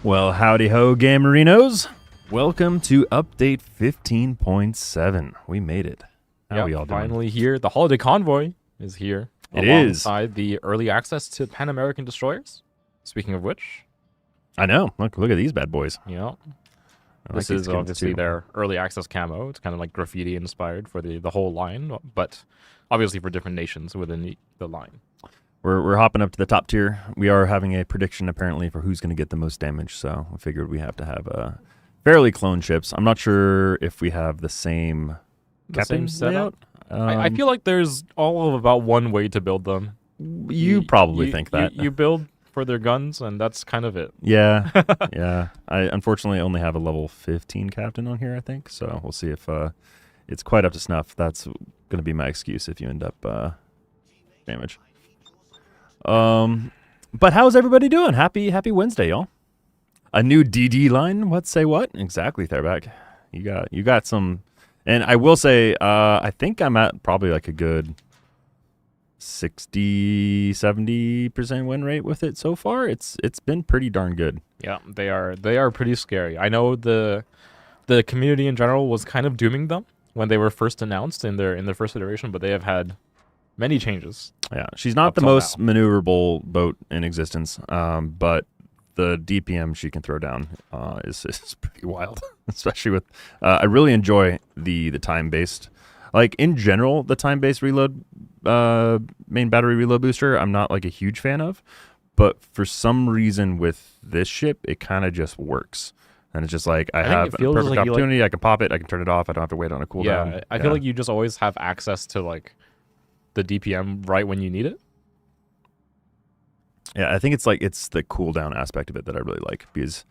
Well, howdy ho, Gamerinos. Welcome to update 15.7. We made it. How are we all doing? Finally here. The Holiday Convoy is here. It is. Alongside the early access to Pan American destroyers. Speaking of which. I know. Look at these bad boys. Yeah. Like This is obviously their early access camo. It's kind of like graffiti inspired for the whole line, but obviously for different nations within the line. We're hopping up to the top tier. We are having a prediction apparently for who's going to get the most damage, so I figured we have to have fairly clone ships. I'm not sure if we have the same captain layout. I feel like there's all of about one way to build them. You probably think that. You build for their guns, and that's kind of it. Yeah, yeah. I unfortunately only have a level 15 captain on here, I think, so we'll see if it's quite up to snuff. That's going to be my excuse if you end up damage. But how's everybody doing? Happy Wednesday, y'all. A new DD line? What say what? Exactly, Therback. You got some, and I will say, I think I'm at probably like a good 60-70% win rate with it so far. It's been pretty darn good. Yeah, they are pretty scary. I know the community in general was kind of dooming them when they were first announced in their first iteration, but they have had many changes. Yeah, she's not the most maneuverable boat in existence, but the DPM she can throw down is pretty wild. Especially with, I really enjoy the time-based. Like, in general, the time-based reload, main battery reload booster, I'm not, like, a huge fan of. But for some reason with this ship, it kind of just works. And it's just like, I have a perfect opportunity, I can pop it, I can turn it off, I don't have to wait on a cooldown. Yeah, I feel like you just always have access to, like, the DPM right when you need it. Yeah, I think it's the cooldown aspect of it that I really like, because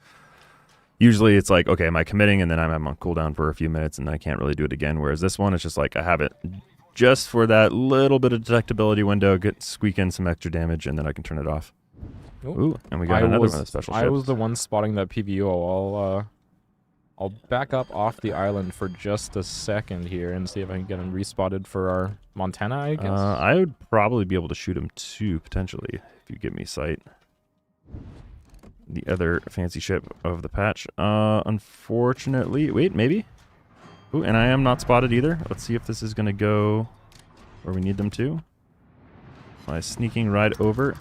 usually it's like, okay, am I committing, and then I'm on cooldown for a few minutes and I can't really do it again, whereas this one, it's just like I have it just for that little bit of detectability window, squeak in some extra damage, and then I can turn it off. Ooh, and we got another one of the special ships. I was the one spotting that PVO. I'll back up off the island for just a second here and see if I can get him respotted for our Montana, I guess. I would probably be able to shoot him too, potentially, if you give me sight. The other fancy ship of the patch. Unfortunately, wait, maybe? Ooh, and I am not spotted either. Let's see if this is going to go where we need them to. By sneaking right over.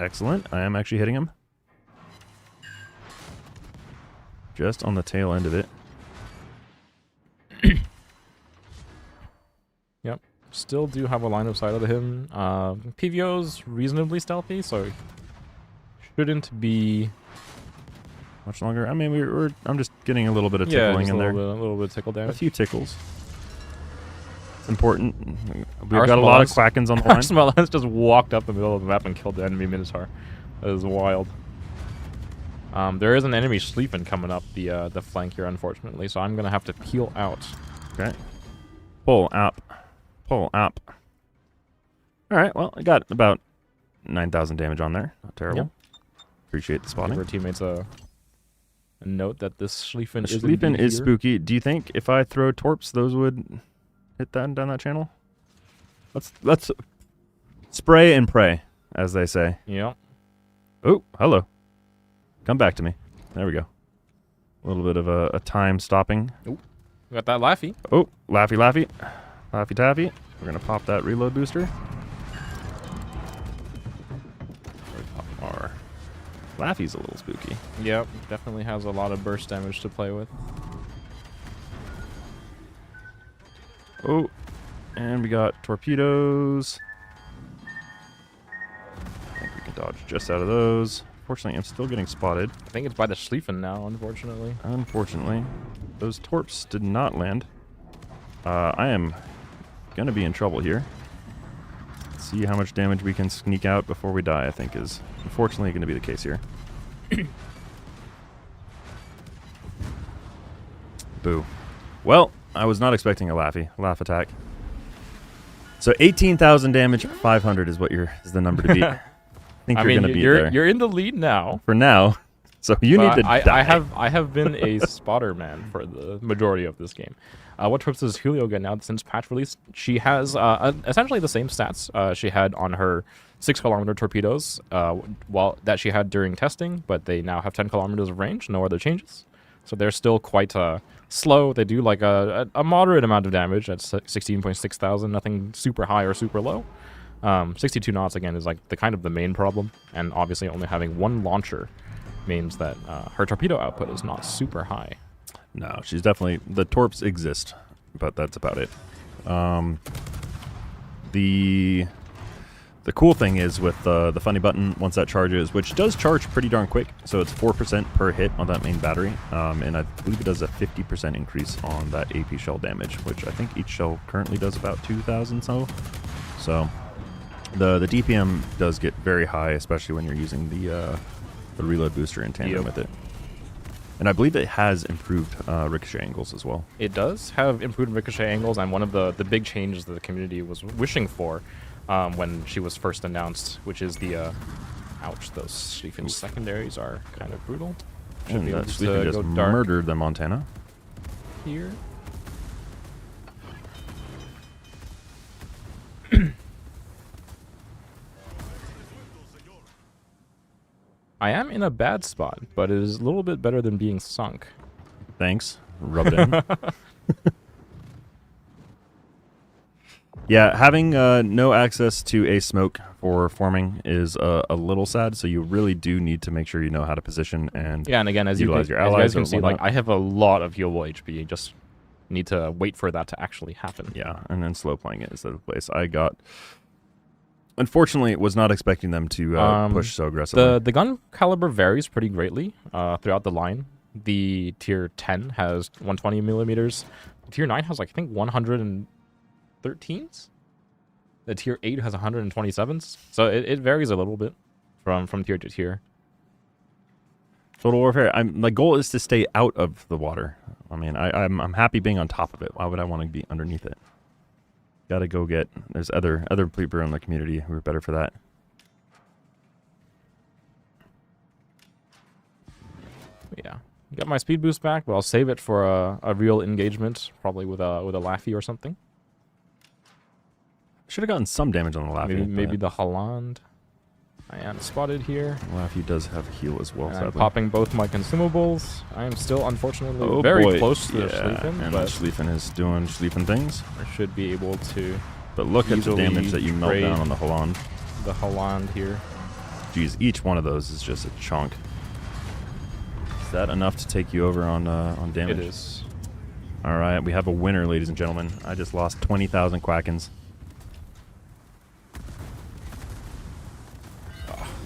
Excellent. I am actually hitting him. Just on the tail end of it. Yep. Still do have a line of sight of him. PVO's reasonably stealthy, so shouldn't be much longer. I mean, I'm just getting a little bit of tickling in there. A little bit of tickle damage. A few tickles. It's important. We've got a lot of Quackens on the line. Smellan's just walked up the middle of the map and killed the enemy Minotaur. That is wild. There is an enemy Schleifen coming up the flank here, unfortunately, so I'm gonna have to peel out. Okay. Pull up. Pull up. Alright, well, I got about 9,000 damage on there. Not terrible. Yep. Appreciate the spotting. Give our teammates a note that this Schleifen is spooky. Do you think if I throw torps, those would hit down that channel? Let's spray and pray, as they say. Yeah. Oh, hello. Come back to me. There we go. A little bit of a time stopping. Oh, we got that Laffy. Oh, Laffy. Laffy Taffy. We're going to pop that reload booster. Our Laffy's a little spooky. Yep, definitely has a lot of burst damage to play with. Oh, and we got torpedoes. I think we can dodge just out of those. Unfortunately, I'm still getting spotted. I think it's by the Schleifen now, unfortunately. Unfortunately. Those torps did not land. I am going to be in trouble here. Let's see how much damage we can sneak out before we die, I think is unfortunately going to be the case here. Boo. Well, I was not expecting a laugh attack. So 18,000 damage, 500 is what is the number to beat. I think you're going to beat there. You're in the lead now. For now. So you need to die. I have been a spotter man for the majority of this game. What trips does Julio get now since patch release? She has essentially the same stats she had on her 6-kilometer torpedoes that she had during testing, but they now have 10 kilometers of range, no other changes. So they're still quite slow. They do like a moderate amount of damage at 16.6 thousand, nothing super high or super low. 62 knots again is like the main problem, and obviously only having one launcher means that her torpedo output is not super high. No, she's definitely... The torps exist, but that's about it. The cool thing is with the funny button, once that charges, which does charge pretty darn quick, so it's 4% per hit on that main battery, and I believe it does a 50% increase on that AP shell damage, which I think each shell currently does about 2,000 so. So the DPM does get very high, especially when you're using the reload booster in tandem with it. And I believe it has improved ricochet angles as well. It does have improved ricochet angles, and one of the big changes that the community was wishing for when she was first announced, which is the... ouch, those Schlieffen secondaries are kind of brutal. Should be able to just murdered the Montana. Here. I am in a bad spot, but it is a little bit better than being sunk. Thanks. Rub it in. Yeah, having no access to a smoke for forming is a little sad, so you really do need to make sure you know how to position and again, as utilize your allies. As you guys can see, like, I have a lot of healable HP. You just need to wait for that to actually happen. Yeah, and then slow playing it is the place. I got... Unfortunately, was not expecting them to push so aggressively. The gun caliber varies pretty greatly throughout the line. The tier 10 has 120 millimeters. Tier 9 has, like, I think 113s. The tier 8 has 127s. So it varies a little bit from tier to tier. Total Warfare. My goal is to stay out of the water. I mean, I'm happy being on top of it. Why would I want to be underneath it? Gotta go get... There's other people in the community who are better for that. Yeah. Got my speed boost back, but I'll save it for a real engagement, probably with a Laffy or something. Should have gotten some damage on the Laffy. Maybe the Holland. I am spotted here. Laffy does have a heal as well, and sadly. I'm popping both my consumables. I am still, unfortunately, very close to the Schlieffen. And the Schlieffen is doing Schlieffen things. I should be able to... But look at the damage that you melt down on the Holland. The Holland here. Jeez, each one of those is just a chunk. Is that enough to take you over on damage? It is. All right, we have a winner, ladies and gentlemen. I just lost 20,000 Quackens.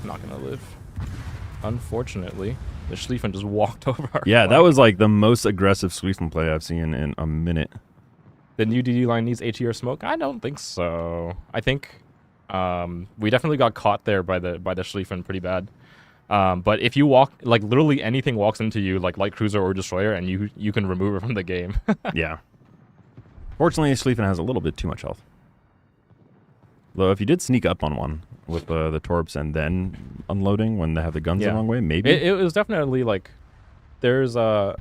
Not gonna live. Unfortunately, the Schlieffen just walked over our flag. That was like the most aggressive Schlieffen play I've seen in a minute. The new DD line needs AT or smoke? I don't think so. I think we definitely got caught there by the Schlieffen pretty bad. But if you walk, like, literally anything walks into you, like light cruiser or destroyer, and you can remove it from the game. Yeah. Fortunately, Schlieffen has a little bit too much health. Though if you did sneak up on one with the torps and then unloading when they have the guns the wrong way, maybe it was definitely like there's an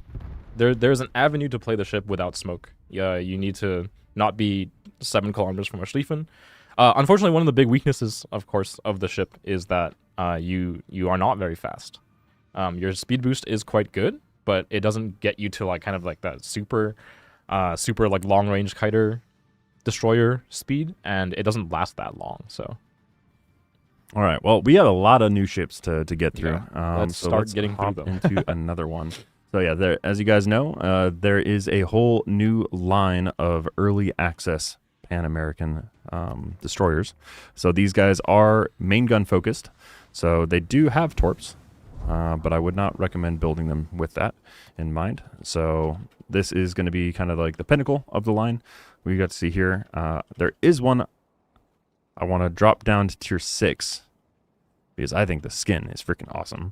avenue to play the ship without smoke. Yeah, you need to not be 7 kilometers from a Schlieffen. Unfortunately, one of the big weaknesses, of course, of the ship is that you are not very fast. Your speed boost is quite good, but it doesn't get you to like kind of like that super like long range kiter destroyer speed, and it doesn't last that long. So all right, well, we have a lot of new ships to get through. Let's start getting through them. Into another one. So yeah, there, as you guys know, there is a whole new line of early access Pan-American destroyers. So these guys are main gun focused, so they do have torps, but I would not recommend building them with that in mind. So this is going to be kind of like the pinnacle of the line. We got to see here. There is one I want to drop down to tier 6 because I think the skin is freaking awesome.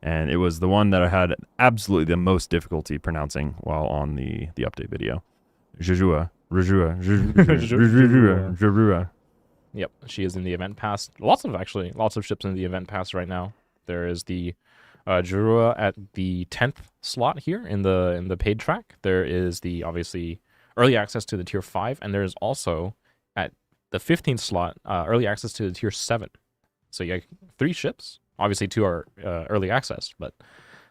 And it was the one that I had absolutely the most difficulty pronouncing while on the update video. Jejua. Yep, she is in the event pass. Lots of ships in the event pass right now. There is the Jirua at the 10th slot here in the paid track. There is the obviously early access to the tier 5, and there is also at the 15th slot early access to the tier 7. So you have 3 ships. Obviously 2 are early access, but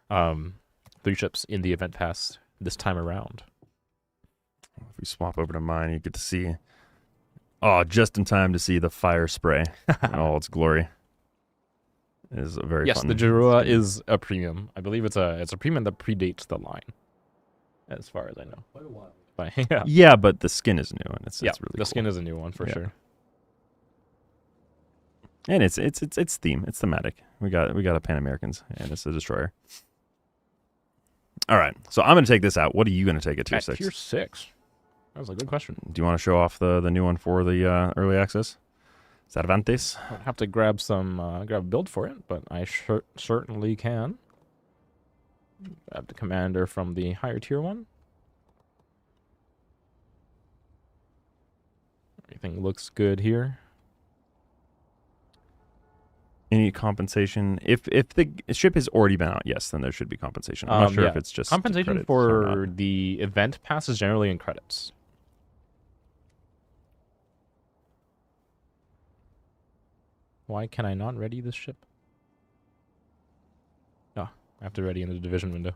3 ships in the event pass this time around. If we swap over to mine, you get to see, just in time to see the fire spray in all its glory. It is a very yes, fun the Jirua skin. is a premium. I believe it's a premium that predates the line, as far as I know. Quite a while. But yeah, Yeah, but the skin is new, and it's really the cool. skin is a new one for Yeah. sure. And it's theme. It's thematic. We got a Pan Americans, and it's a destroyer. All right, so I'm gonna take this out. What are you gonna take at tier 6? Tier 6. That was a good question. Do you want to show off the new one for the early access? Cervantes. I'd have to grab a build for it, but I certainly can. Grab the commander from the higher tier one. Everything looks good here. Any compensation? If the ship has already been out, yes, then there should be compensation. I'm not sure yeah. if it's just Compensation credits or for not. the event pass is generally in credits. Why can I not ready this ship? Oh, I have to ready in the division window.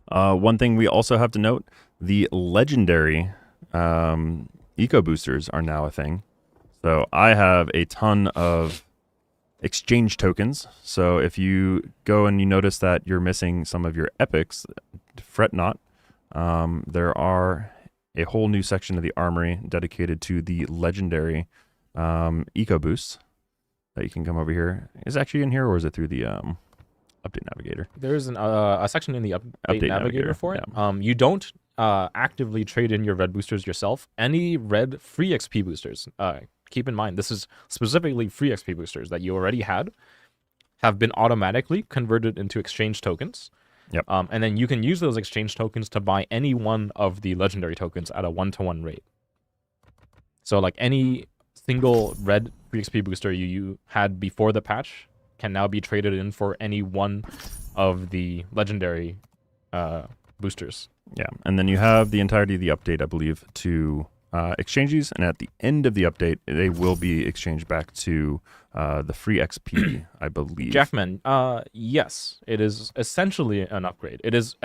One thing we also have to note: the legendary eco boosters are now a thing. So I have a ton of exchange tokens. So if you go and you notice that you're missing some of your epics, fret not. There are a whole new section of the armory dedicated to the legendary eco boosts that you can come over here. Is it actually in here, or is it through the update navigator? There's a section in the update navigator for it. yeah. You don't actively trade in your red boosters yourself. Any red free XP boosters, keep in mind, this is specifically free XP boosters that you already had, have been automatically converted into exchange tokens. Yep. And then you can use those exchange tokens to buy any one of the legendary tokens at a 1-to-1 rate. So like any single red free XP booster you had before the patch can now be traded in for any one of the legendary boosters. Yeah, and then you have the entirety of the update, I believe, to exchange these, and at the end of the update, they will be exchanged back to the free XP, I believe. Jackman, yes, it is essentially an upgrade. It is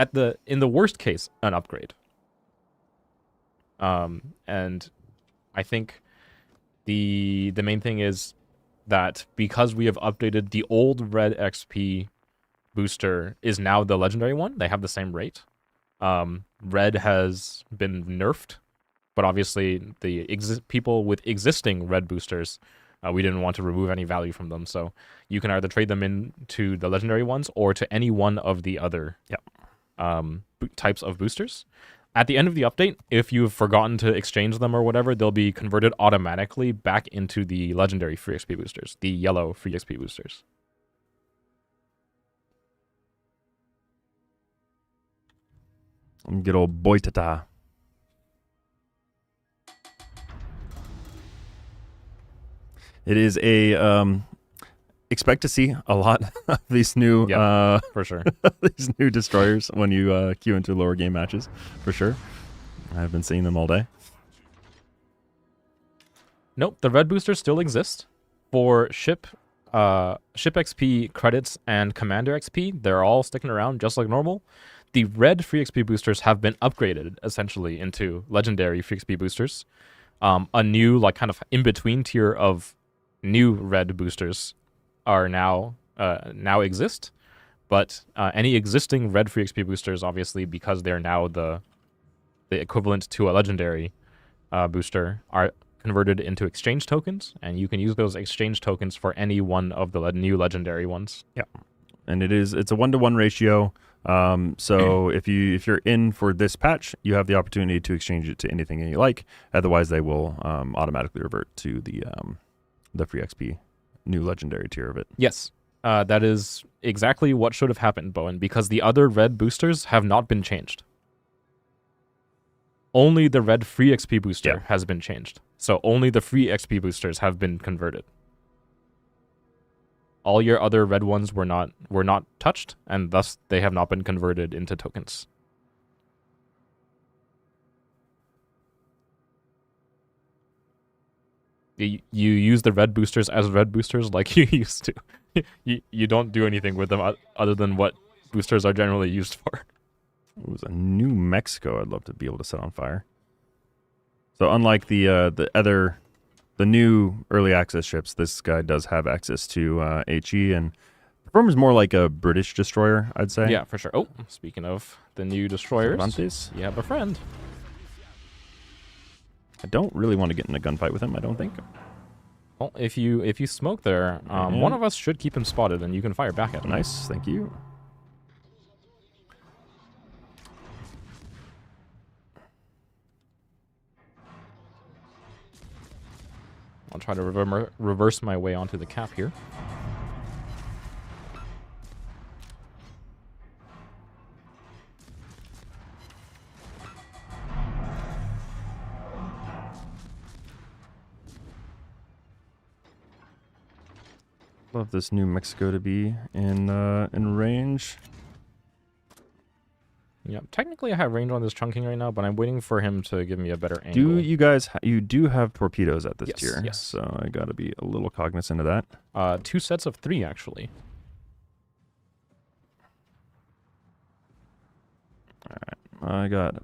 in the worst case an upgrade. And I think the main thing is that because we have updated, the old red XP booster is now the legendary one. They have the same rate. Red has been nerfed, but obviously the people with existing red boosters, we didn't want to remove any value from them. So you can either trade them into the legendary ones or to any one of the other types of boosters. At the end of the update, if you've forgotten to exchange them or whatever, they'll be converted automatically back into the legendary free XP boosters, the yellow free XP boosters. Good old Boitata. It is a expect to see a lot of these new For sure. these new destroyers when you queue into lower game matches, for sure. I've been seeing them all day. Nope, the red boosters still exist for ship XP credits and commander XP. They're all sticking around just like normal. The red free XP boosters have been upgraded essentially into legendary free XP boosters. A new like kind of in between tier of new red boosters are now exist, but any existing red free XP boosters, obviously because they're now the equivalent to a legendary booster, are converted into exchange tokens, and you can use those exchange tokens for any one of the new legendary ones. Yeah, and it's a 1-to-1 ratio. So if you're in for this patch, you have the opportunity to exchange it to anything you like. Otherwise, they will automatically revert to the free XP new legendary tier of it. Yes, that is exactly what should have happened, Bowen, because the other red boosters have not been changed. Only the red free XP booster has been changed. So only the free XP boosters have been converted. all your other red ones were not touched, and thus they have not been converted into tokens. You use the red boosters as red boosters like you used to. you don't do anything with them other than what boosters are generally used for. It was a New Mexico I'd love to be able to set on fire. So unlike the new early access ships, this guy does have access to HE, and performs more like a British destroyer, I'd say. Yeah, for sure. Oh, speaking of the new destroyers, Cervantes. you have a friend. I don't really want to get in a gunfight with him, I don't think. Well, if you smoke there, one of us should keep him spotted, and you can fire back at him. Nice, thank you. I'll try to reverse my way onto the cap here. Love this New Mexico to be in range. Yeah, technically I have range on this chunking right now, but I'm waiting for him to give me a better angle. Do you guys, you do have torpedoes at this Yes, tier. yes. So I gotta be a little cognizant of that. 2 sets of 3, actually. I got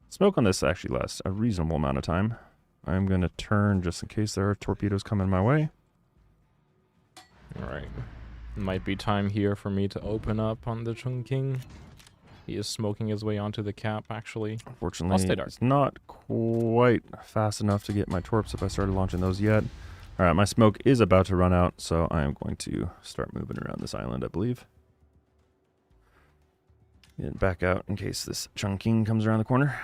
smoke on this actually lasts a reasonable amount of time. I'm gonna turn just in case there are torpedoes coming my way. Alright. Might be time here for me to open up on the chunking. He is smoking his way onto the cap, actually. Unfortunately, I'll stay dark. it's not quite fast enough to get my torps if I started launching those yet. All right, my smoke is about to run out, so I am going to start moving around this island, I believe. Get back out in case this chunking comes around the corner.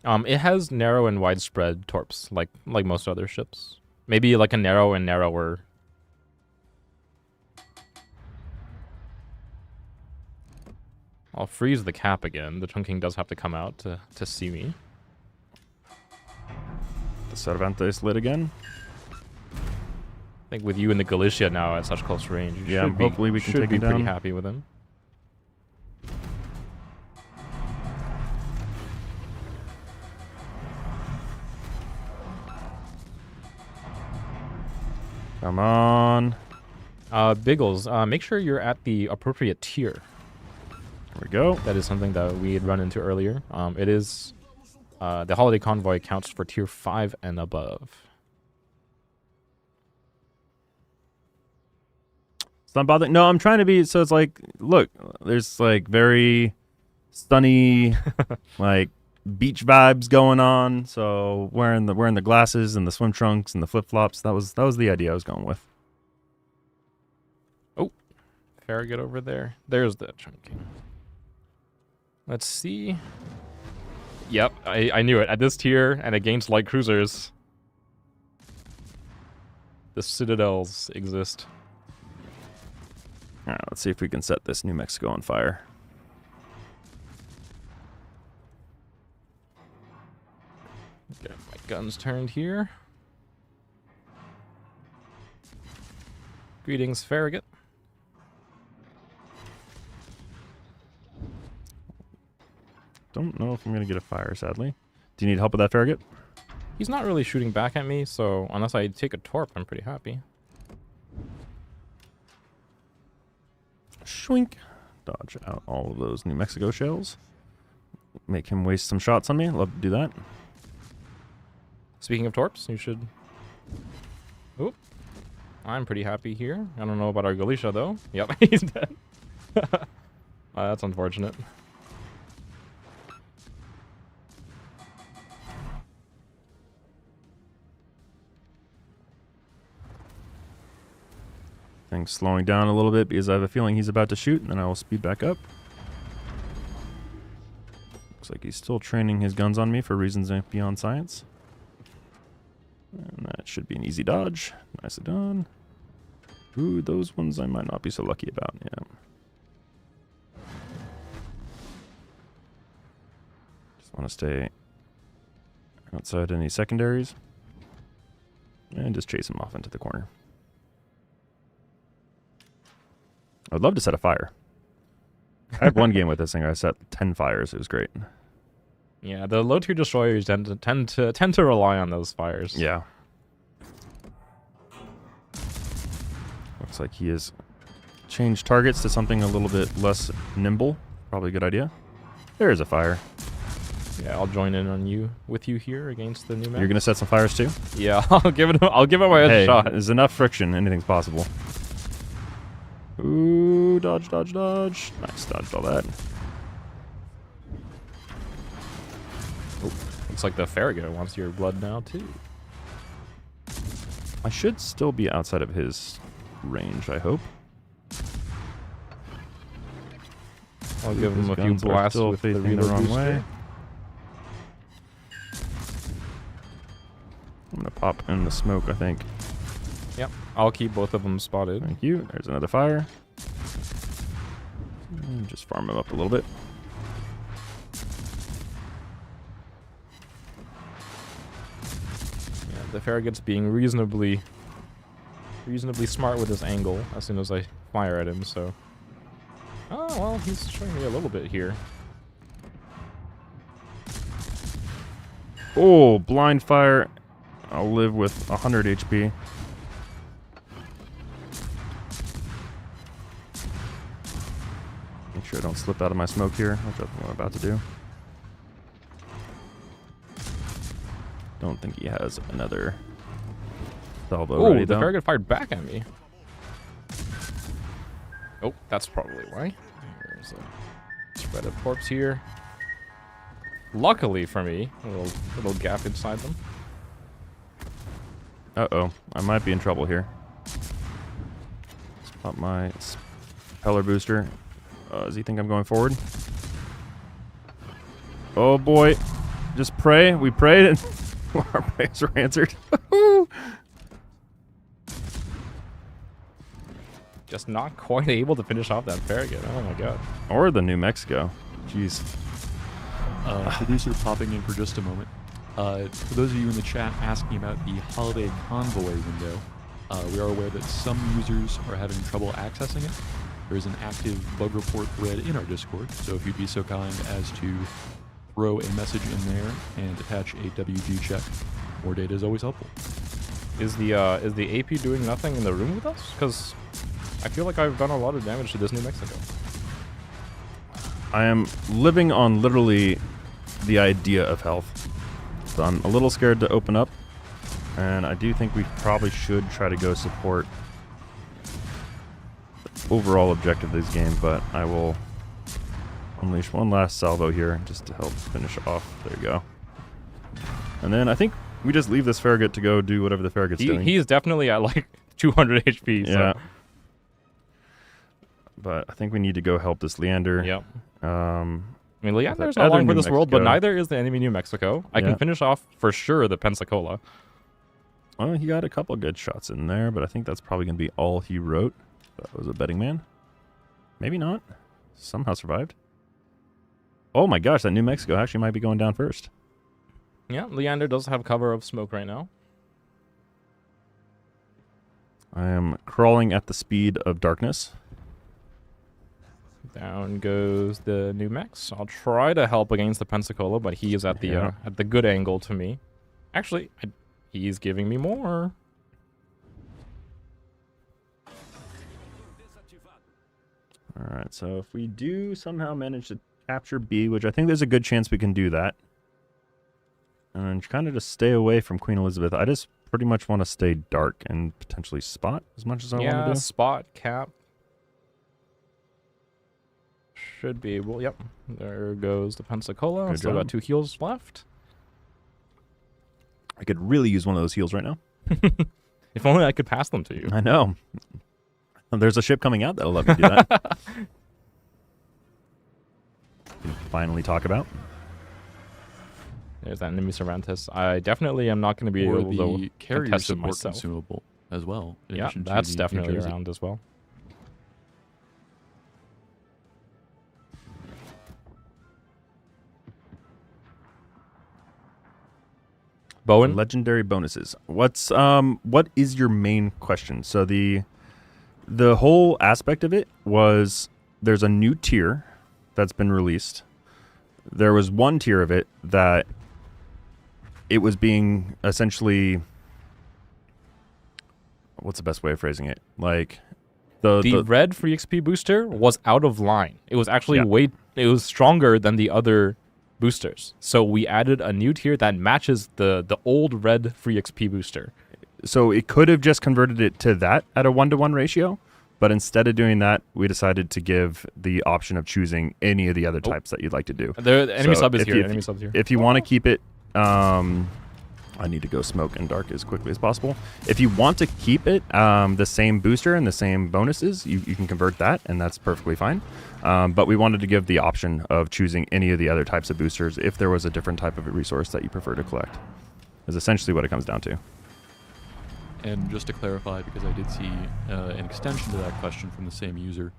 It has narrow and widespread torps, like most other ships. Maybe like a narrow and narrower. I'll freeze the cap again. The chunking does have to come out to see me. The Cervantes lit again. I think with you and the Galicia now at such close range, you Yeah, should be, hopefully we can should take be him pretty down. happy with him. Come on. Biggles, make sure you're at the appropriate tier. There we go. That is something that we had run into earlier. It is the Holiday Convoy counts for tier 5 and above. It's not bothering. No, I'm trying to be. So it's like, look, there's like very sunny, like beach vibes going on. So wearing the glasses and the swim trunks and the flip flops. That was the idea I was going with. Oh, Farragut over there. There's the chunking. Let's see. Yep, I knew it. At this tier and against light cruisers, the citadels exist. All right, let's see if we can set this New Mexico on fire. Get my guns turned here. Greetings, Farragut. Don't know if I'm gonna get a fire, sadly. Do you need help with that, Farragut? He's not really shooting back at me, so unless I take a torp, I'm pretty happy. Shwink. Dodge out all of those New Mexico shells. Make him waste some shots on me. Love to do that. Speaking of torps, you should... Oop. I'm pretty happy here. I don't know about our Galicia, though. Yep, he's dead. That's unfortunate. Things slowing down a little bit because I have a feeling he's about to shoot, and then I will speed back up. Looks like he's still training his guns on me for reasons beyond science. And that should be an easy dodge. Nicely done. Ooh, those ones I might not be so lucky about. Yeah. Just want to stay outside any secondaries. And just chase him off into the corner. I'd love to set a fire. I had one game with this thing where I set 10 fires. It was great. Yeah, the low tier destroyers tend to rely on those fires. Yeah. Looks like he has changed targets to something a little bit less nimble. Probably a good idea. There is a fire. Yeah, I'll join in on you with you here against the new map. You're gonna set some fires too? Yeah, I'll give it my Hey, shot. there's enough friction. Anything's possible. Ooh, dodge, dodge, dodge. Nice, dodged all that. Oh, looks like the Farragut wants your blood now too. I should still be outside of his range, I hope. I'll give him a few Guns are blasts still with the facing the reload wrong booster. way. I'm gonna pop in the smoke, I think. Yep, I'll keep both of them spotted. Thank you. There's another fire. And just farm him up a little bit. Yeah, the Farragut's being reasonably smart with his angle as soon as I fire at him, so... Oh, well, he's showing me a little bit here. Oh, blind fire. I'll live with 100 HP. Make sure I don't slip out of my smoke here, which is what I'm about to do. Don't think he has another salvo ready, Oh, the though. Farragut fired back at me. Oh, that's probably why. There's a spread of corpse here. Luckily for me, a little gap inside them. Uh-oh. I might be in trouble here. Let's pop my speller booster. Does he think I'm going forward? Oh, boy. Just pray. We prayed and our prayers were answered. Just not quite able to finish off that Farragut. Oh my god. Or the New Mexico. Jeez. Producer popping in for just a moment. For those of you in the chat asking about the Holiday Convoy window, we are aware that some users are having trouble accessing it. There is an active bug report thread in our Discord, so if you'd be so kind as to throw a message in there and attach a WG check, more data is always helpful. Is the AP doing nothing in the room with us? Because I feel like I've done a lot of damage to this New Mexico. I am living on literally the idea of health. So I'm a little scared to open up. And I do think we probably should try to go support the overall objective of this game, but I will unleash one last salvo here just to help finish off. There you go. And then I think we just leave this Farragut to go do whatever the Farragut's doing. He's definitely at like 200 HP. So. Yeah. But I think we need to go help this Leander. Yep. I I mean, Leander's other not long for New this world, but Mexico. neither is the enemy New Mexico. I Yeah. can finish off for sure the Pensacola. Well, he got a couple good shots in there, but I think that's probably going to be all he wrote. That was a betting man. Maybe not. Somehow survived. Oh my gosh, that New Mexico actually might be going down first. Yeah, Leander does have cover of smoke right now. I am crawling at the speed of darkness. Down goes the New Mex. I'll try to help against the Pensacola, but he is at the good angle to me. Actually, he's giving me more. All right, so if we do somehow manage to capture B, which I think there's a good chance we can do that, and kind of just stay away from Queen Elizabeth, I just pretty much want to stay dark and potentially spot as much as I want to Yeah, do. spot, cap. Should be able, yep. There goes the Pensacola. Good Still job. got 2 heals left. I could really use one of those heals right now. If only I could pass them to you. I know. There's a ship coming out that'll let me do that. Can finally talk about. There's that enemy Cervantes. I definitely am not going to be Or able the to carrier contest it support myself. consumable as well. in Yeah, addition to that's the New definitely Jersey. around as well. Bowen? Legendary bonuses. What is your main question? So the The whole aspect of it was there's a new tier that's been released. There was one tier of it that it was being essentially, what's the best way of phrasing it? Like The red free XP booster was out of line. It was actually it was stronger than the other boosters. So we added a new tier that matches the old red free XP booster. So it could have just converted it to that at a 1-to-1 ratio, but instead of doing that, we decided to give the option of choosing any of the other types that you'd like to do. The enemy sub is if here. you- Enemy sub's here. If you want to keep it, I need to go smoke and dark as quickly as possible. If you want to keep it the same booster and the same bonuses, you can convert that, and that's perfectly fine. But we wanted to give the option of choosing any of the other types of boosters if there was a different type of a resource that you prefer to collect. Is essentially what it comes down to. And just to clarify, because I did see an extension to that question from the same user,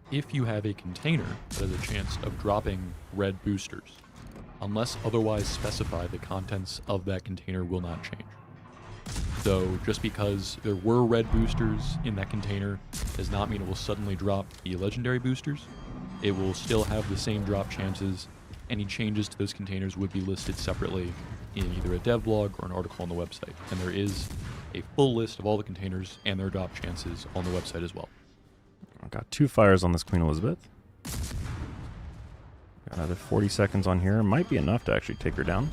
if you have a container that has a chance of dropping red boosters, unless otherwise specified, the contents of that container will not change. So just because there were red boosters in that container does not mean it will suddenly drop the legendary boosters. It will still have the same drop chances. Any changes to those containers would be listed separately in either a dev blog or an article on the website. And there is a full list of all the containers and their drop chances on the website as well. I've got 2 fires on this Queen Elizabeth. Got another 40 seconds on here. Might be enough to actually take her down.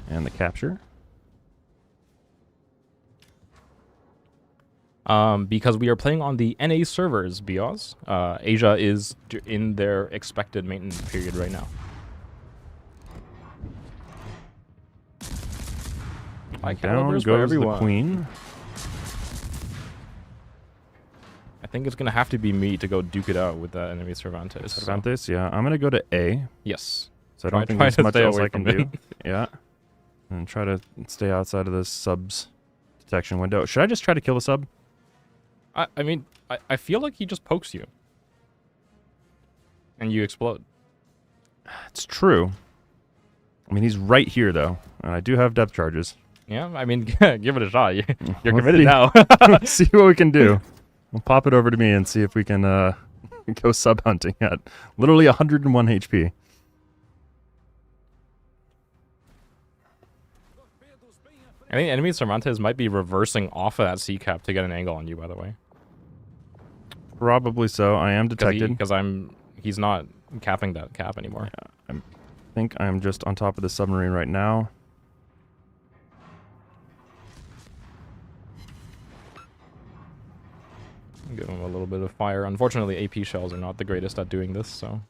And the capture. Because we are playing on the NA servers, Bios. Asia is in their expected maintenance period right now. High Down calibers goes for everyone. the Queen. I think it's gonna have to be me to go duke it out with that enemy Cervantes. so- Cervantes, yeah. I'm going to go to A. Yes. So I don't think try there's to much stay else away I can from do. it. Yeah. And try to stay outside of the subs detection window. Should I just try to kill the sub? I mean, I feel like he just pokes you. And you explode. It's true. I mean, he's right here, though. And I do have depth charges. Yeah, I mean, give it a shot. You're Let's committed see. now. Let's see what we can do. We'll pop it over to me and see if we can go sub hunting at literally 101 HP. I think enemy Cervantes might be reversing off of that C cap to get an angle on you, by the way. Probably so. I am detected. Because he's not capping that cap anymore. I think I'm just on top of the submarine right now. Give him a little bit of fire. Unfortunately, AP shells are not the greatest at doing this, so...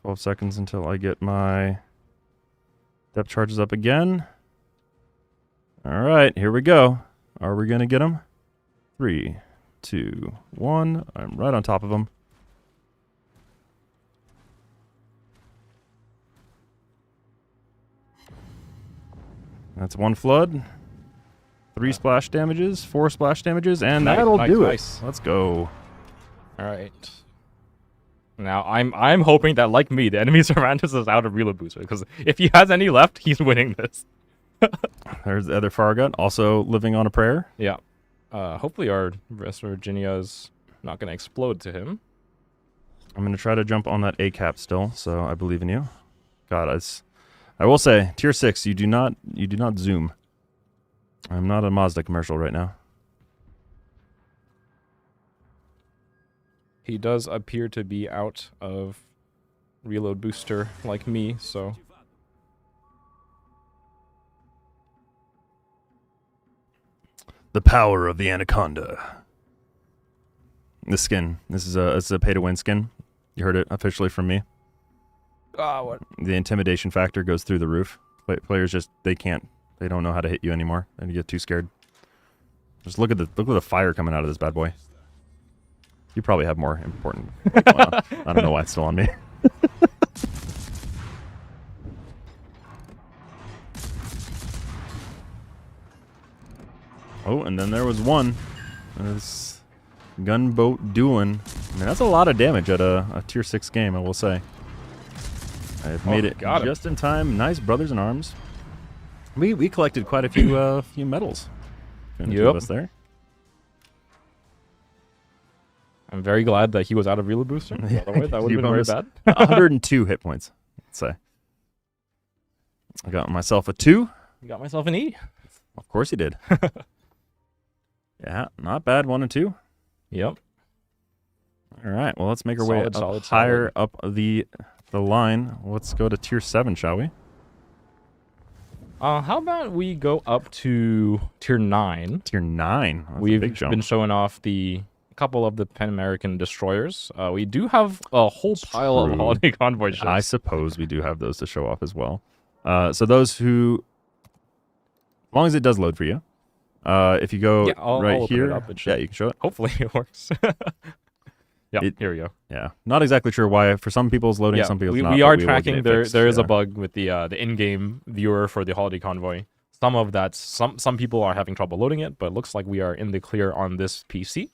12 seconds until I get my depth charges up again. All right, here we go. Are we going to get him? 3, 2, 1. I'm right on top of him. That's 1 flood. 3 splash damages, 4 splash damages, and Nice, that'll nice, do nice. it. Let's go. All right. Now, I'm hoping that, like me, the enemy Cervantes is out of reload booster, because if he has any left, he's winning this. There's the other Farragut, also living on a prayer. Yeah. Hopefully our West Virginia is not going to explode to him. I'm going to try to jump on that A cap still, so I believe in you. God, I will say, tier 6, you do not zoom. I'm not a Mazda commercial right now. He does appear to be out of reload booster like me, so... The power of the Anaconda. The skin. It's a pay-to-win skin. You heard it officially from me. What? The intimidation factor goes through the roof. Players just, they don't know how to hit you anymore. And you get too scared. Just look at the fire coming out of this bad boy. You probably have more important. I don't know why it's still on me. Oh, and then there was one. This gunboat dueling. I mean, that's a lot of damage at a tier 6 game, I will say. I've made it got him. just in time. Nice, brothers in arms. We collected quite a few medals. Between the two of us there. I'm very glad that he was out of reload booster. By the way, that would have been very bad. 102 hit points, let's say. I got myself a 2. Got myself an E. Of course he did. Yeah, not bad. 1 and 2. Yep. All right. Well, let's make our way up higher up the line. Let's go to tier 7, shall we? How about we go up to tier 9? Tier 9. That's We've a big jump. been showing off a couple of the Pan American destroyers. We do have a whole pile of Holiday Convoy ships. I suppose we do have those to show off as well. So those who, as long as it does load for you, if you go I'll here, it up. you can show it. Hopefully it works. Here we go. Yeah, not exactly sure why. For some people it's loading, some people it's not. We are tracking. There is a bug with the in-game viewer for the Holiday Convoy. Some people are having trouble loading it, but it looks like we are in the clear on this PC.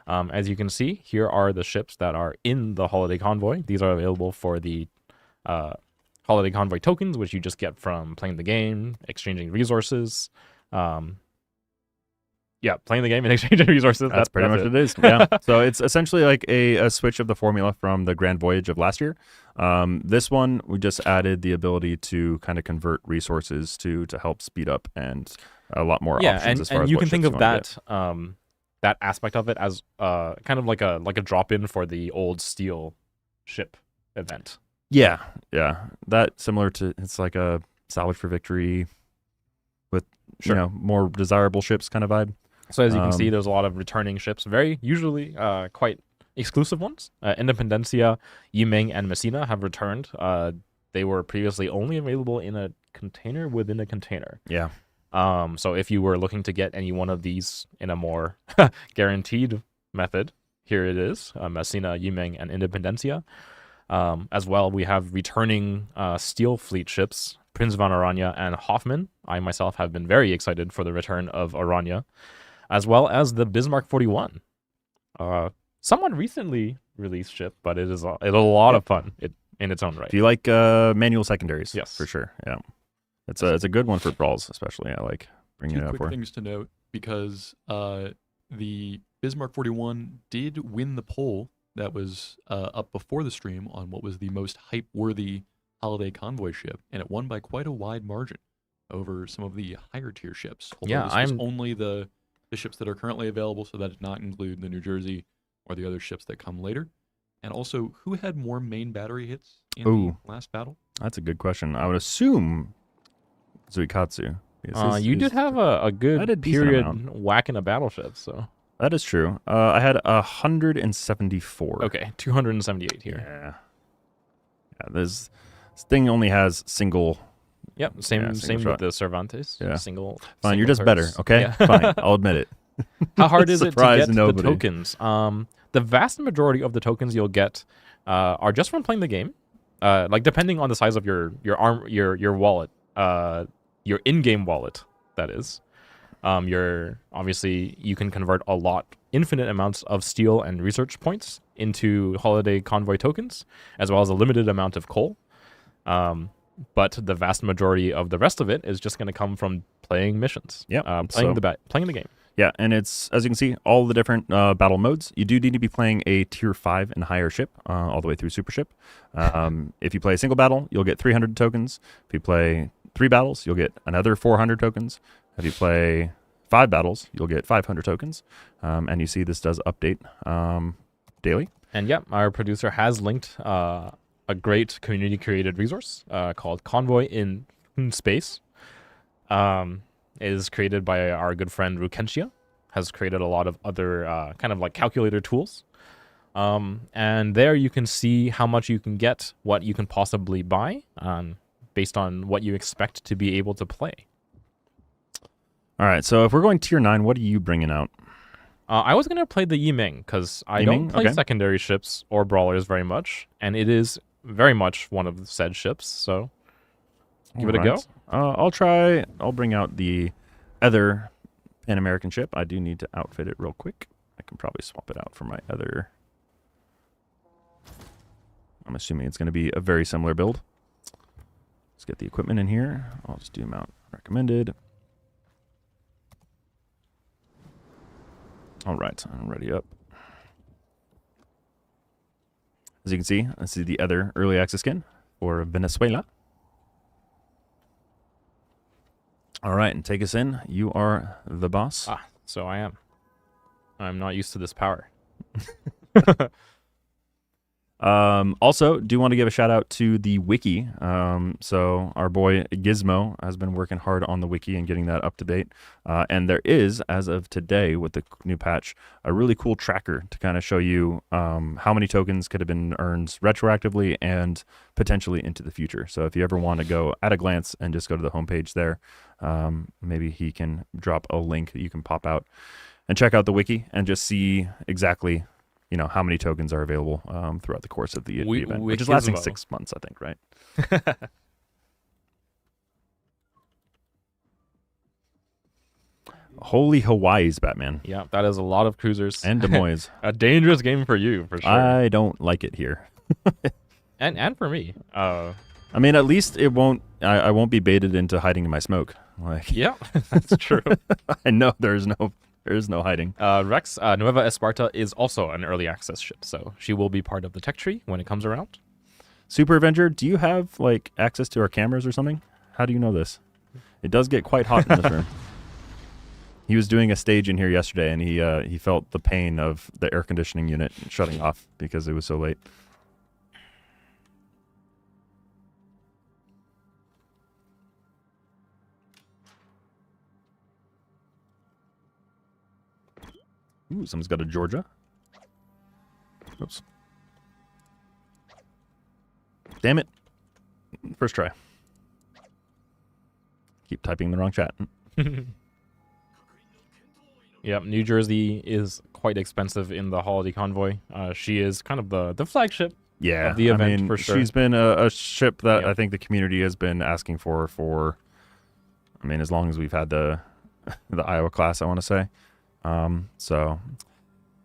As you can see, here are the ships that are in the Holiday Convoy. These are available for the Holiday Convoy tokens, which you just get from playing the game, exchanging resources. Playing the game and exchanging resources. That's pretty much what it is. Yeah. So it's essentially like a switch of the formula from the Grand Voyage of last year. This one, we just added the ability to kind of convert resources to help speed up and a lot more options as far as you what can think ships of you that aspect of it as kind of like a drop-in for the old steel ship event. Yeah. That similar to, it's like a salvage for victory with more desirable ships kind of vibe. So as you can see, there's a lot of returning ships, very usually quite exclusive ones. Independencia, Yiming, and Messina have returned. They were previously only available in a container within a container. Yeah. So if you were looking to get any one of these in a more guaranteed method, here it is, Messina, Yiming, and Independencia. As well, we have returning steel fleet ships, Prince von Oranje and Hoffman. I myself have been very excited for the return of Oranje, as well as the Bismarck 41. Somewhat recently released ship, but it's a lot of fun in its own right. If you like manual secondaries, yes, for sure. Yeah, it's a good one for brawls, especially. I like bringing it up. Two quick things to note, because the Bismarck 41 did win the poll that was up before the stream on what was the most hype-worthy Holiday Convoy ship, and it won by quite a wide margin over some of the higher tier ships. Although this was only the ships that are currently available, so that did not include the New Jersey or the other ships that come later. And also, who had more main battery hits in the last battle? That's a good question. I would assume zuiKatsu. You did have a good period whacking a battleship, so. That is true. I had 174. Okay, 278 here. Yeah, this thing only has single. Yep, same with the Cervantes. Yeah. Single. Fine, you're just turns. better, okay? Yeah. Fine, I'll admit it. How hard is it to get the tokens? The vast majority of the tokens you'll get are just from playing the game. Like depending on the size of your wallet, your in-game wallet, that is. You can convert infinite amounts of steel and research points into Holiday Convoy tokens, as well as a limited amount of coal. But the vast majority of the rest of it is just going to come from playing missions. Yeah, playing the game. Yeah, and it's, as you can see, all the different battle modes. You do need to be playing a tier 5 and higher ship, all the way through super ship. If you play a single battle, you'll get 300 tokens. If you play 3 battles, you'll get another 400 tokens. If you play 5 battles, you'll get 500 tokens. And you see this does update daily. And our producer has linked a great community-created resource called Convoy in Space. It is created by our good friend Rukentia. Has created a lot of other kind of like calculator tools. And there you can see how much you can get, what you can possibly buy, based on what you expect to be able to play. All right, so if we're going tier 9, what are you bringing out? I was going to play the Yiming, because I don't play secondary ships or brawlers very much, and it is very much one of the said ships, so give it a go. I'll bring out the other Pan American ship. I do need to outfit it real quick. I can probably swap it out for my other. I'm assuming it's going to be a very similar build. Let's get the equipment in here. I'll just do mount recommended. All right, I'm ready up. As you can see, this is the other early access skin for Venezuela. All right, and take us in. You are the boss. Ah, so I am. I'm not used to this power. Also, do want to give a shout out to the wiki. So our boy Gizmo has been working hard on the wiki and getting that up to date. And there is, as of today with the new patch, a really cool tracker to kind of show you how many tokens could have been earned retroactively and potentially into the future. So if you ever want to go at a glance and just go to the homepage there, maybe he can drop a link that you can pop out and check out the wiki and just see exactly how many tokens are available throughout the course of the event, which is lasting 6 months, I think, right? Holy Hawaii's, Batman. Yeah, that is a lot of cruisers. And Des Moines. A dangerous game for you, for sure. I don't like it here. and for me. I mean, at least it won't. I won't be baited into hiding in my smoke. Like, yeah, that's true. I know there's no hiding. Rex, Nueva Esparta is also an early access ship, so she will be part of the tech tree when it comes around. Super Avenger, do you have like access to our cameras or something? How do you know this? It does get quite hot in this room. He was doing a stage in here yesterday, and he felt the pain of the air conditioning unit shutting off because it was so late. Ooh, someone's got a Georgia. Oops. Damn it. First try. Keep typing the wrong chat. Yep, New Jersey is quite expensive in the Holiday Convoy. She is kind of the flagship of the event, for sure. She's been a ship that I think the community has been asking for, I mean, as long as we've had the Iowa class, I want to say. So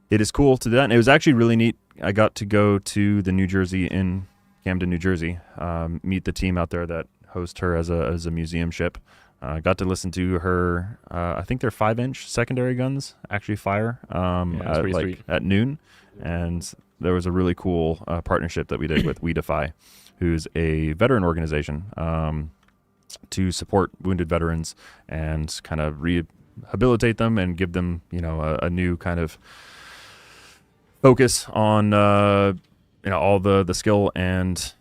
it is cool to do that. And it was actually really neat. I got to go to the New Jersey in Camden, New Jersey, meet the team out there that host her as a museum ship. Got to listen to her. I think their 5-inch secondary guns actually fire at noon. And there was a really cool partnership that we did with We Defy, who's a veteran organization to support wounded veterans and kind of rehabilitate them and give them, a new kind of focus on, all the skill and,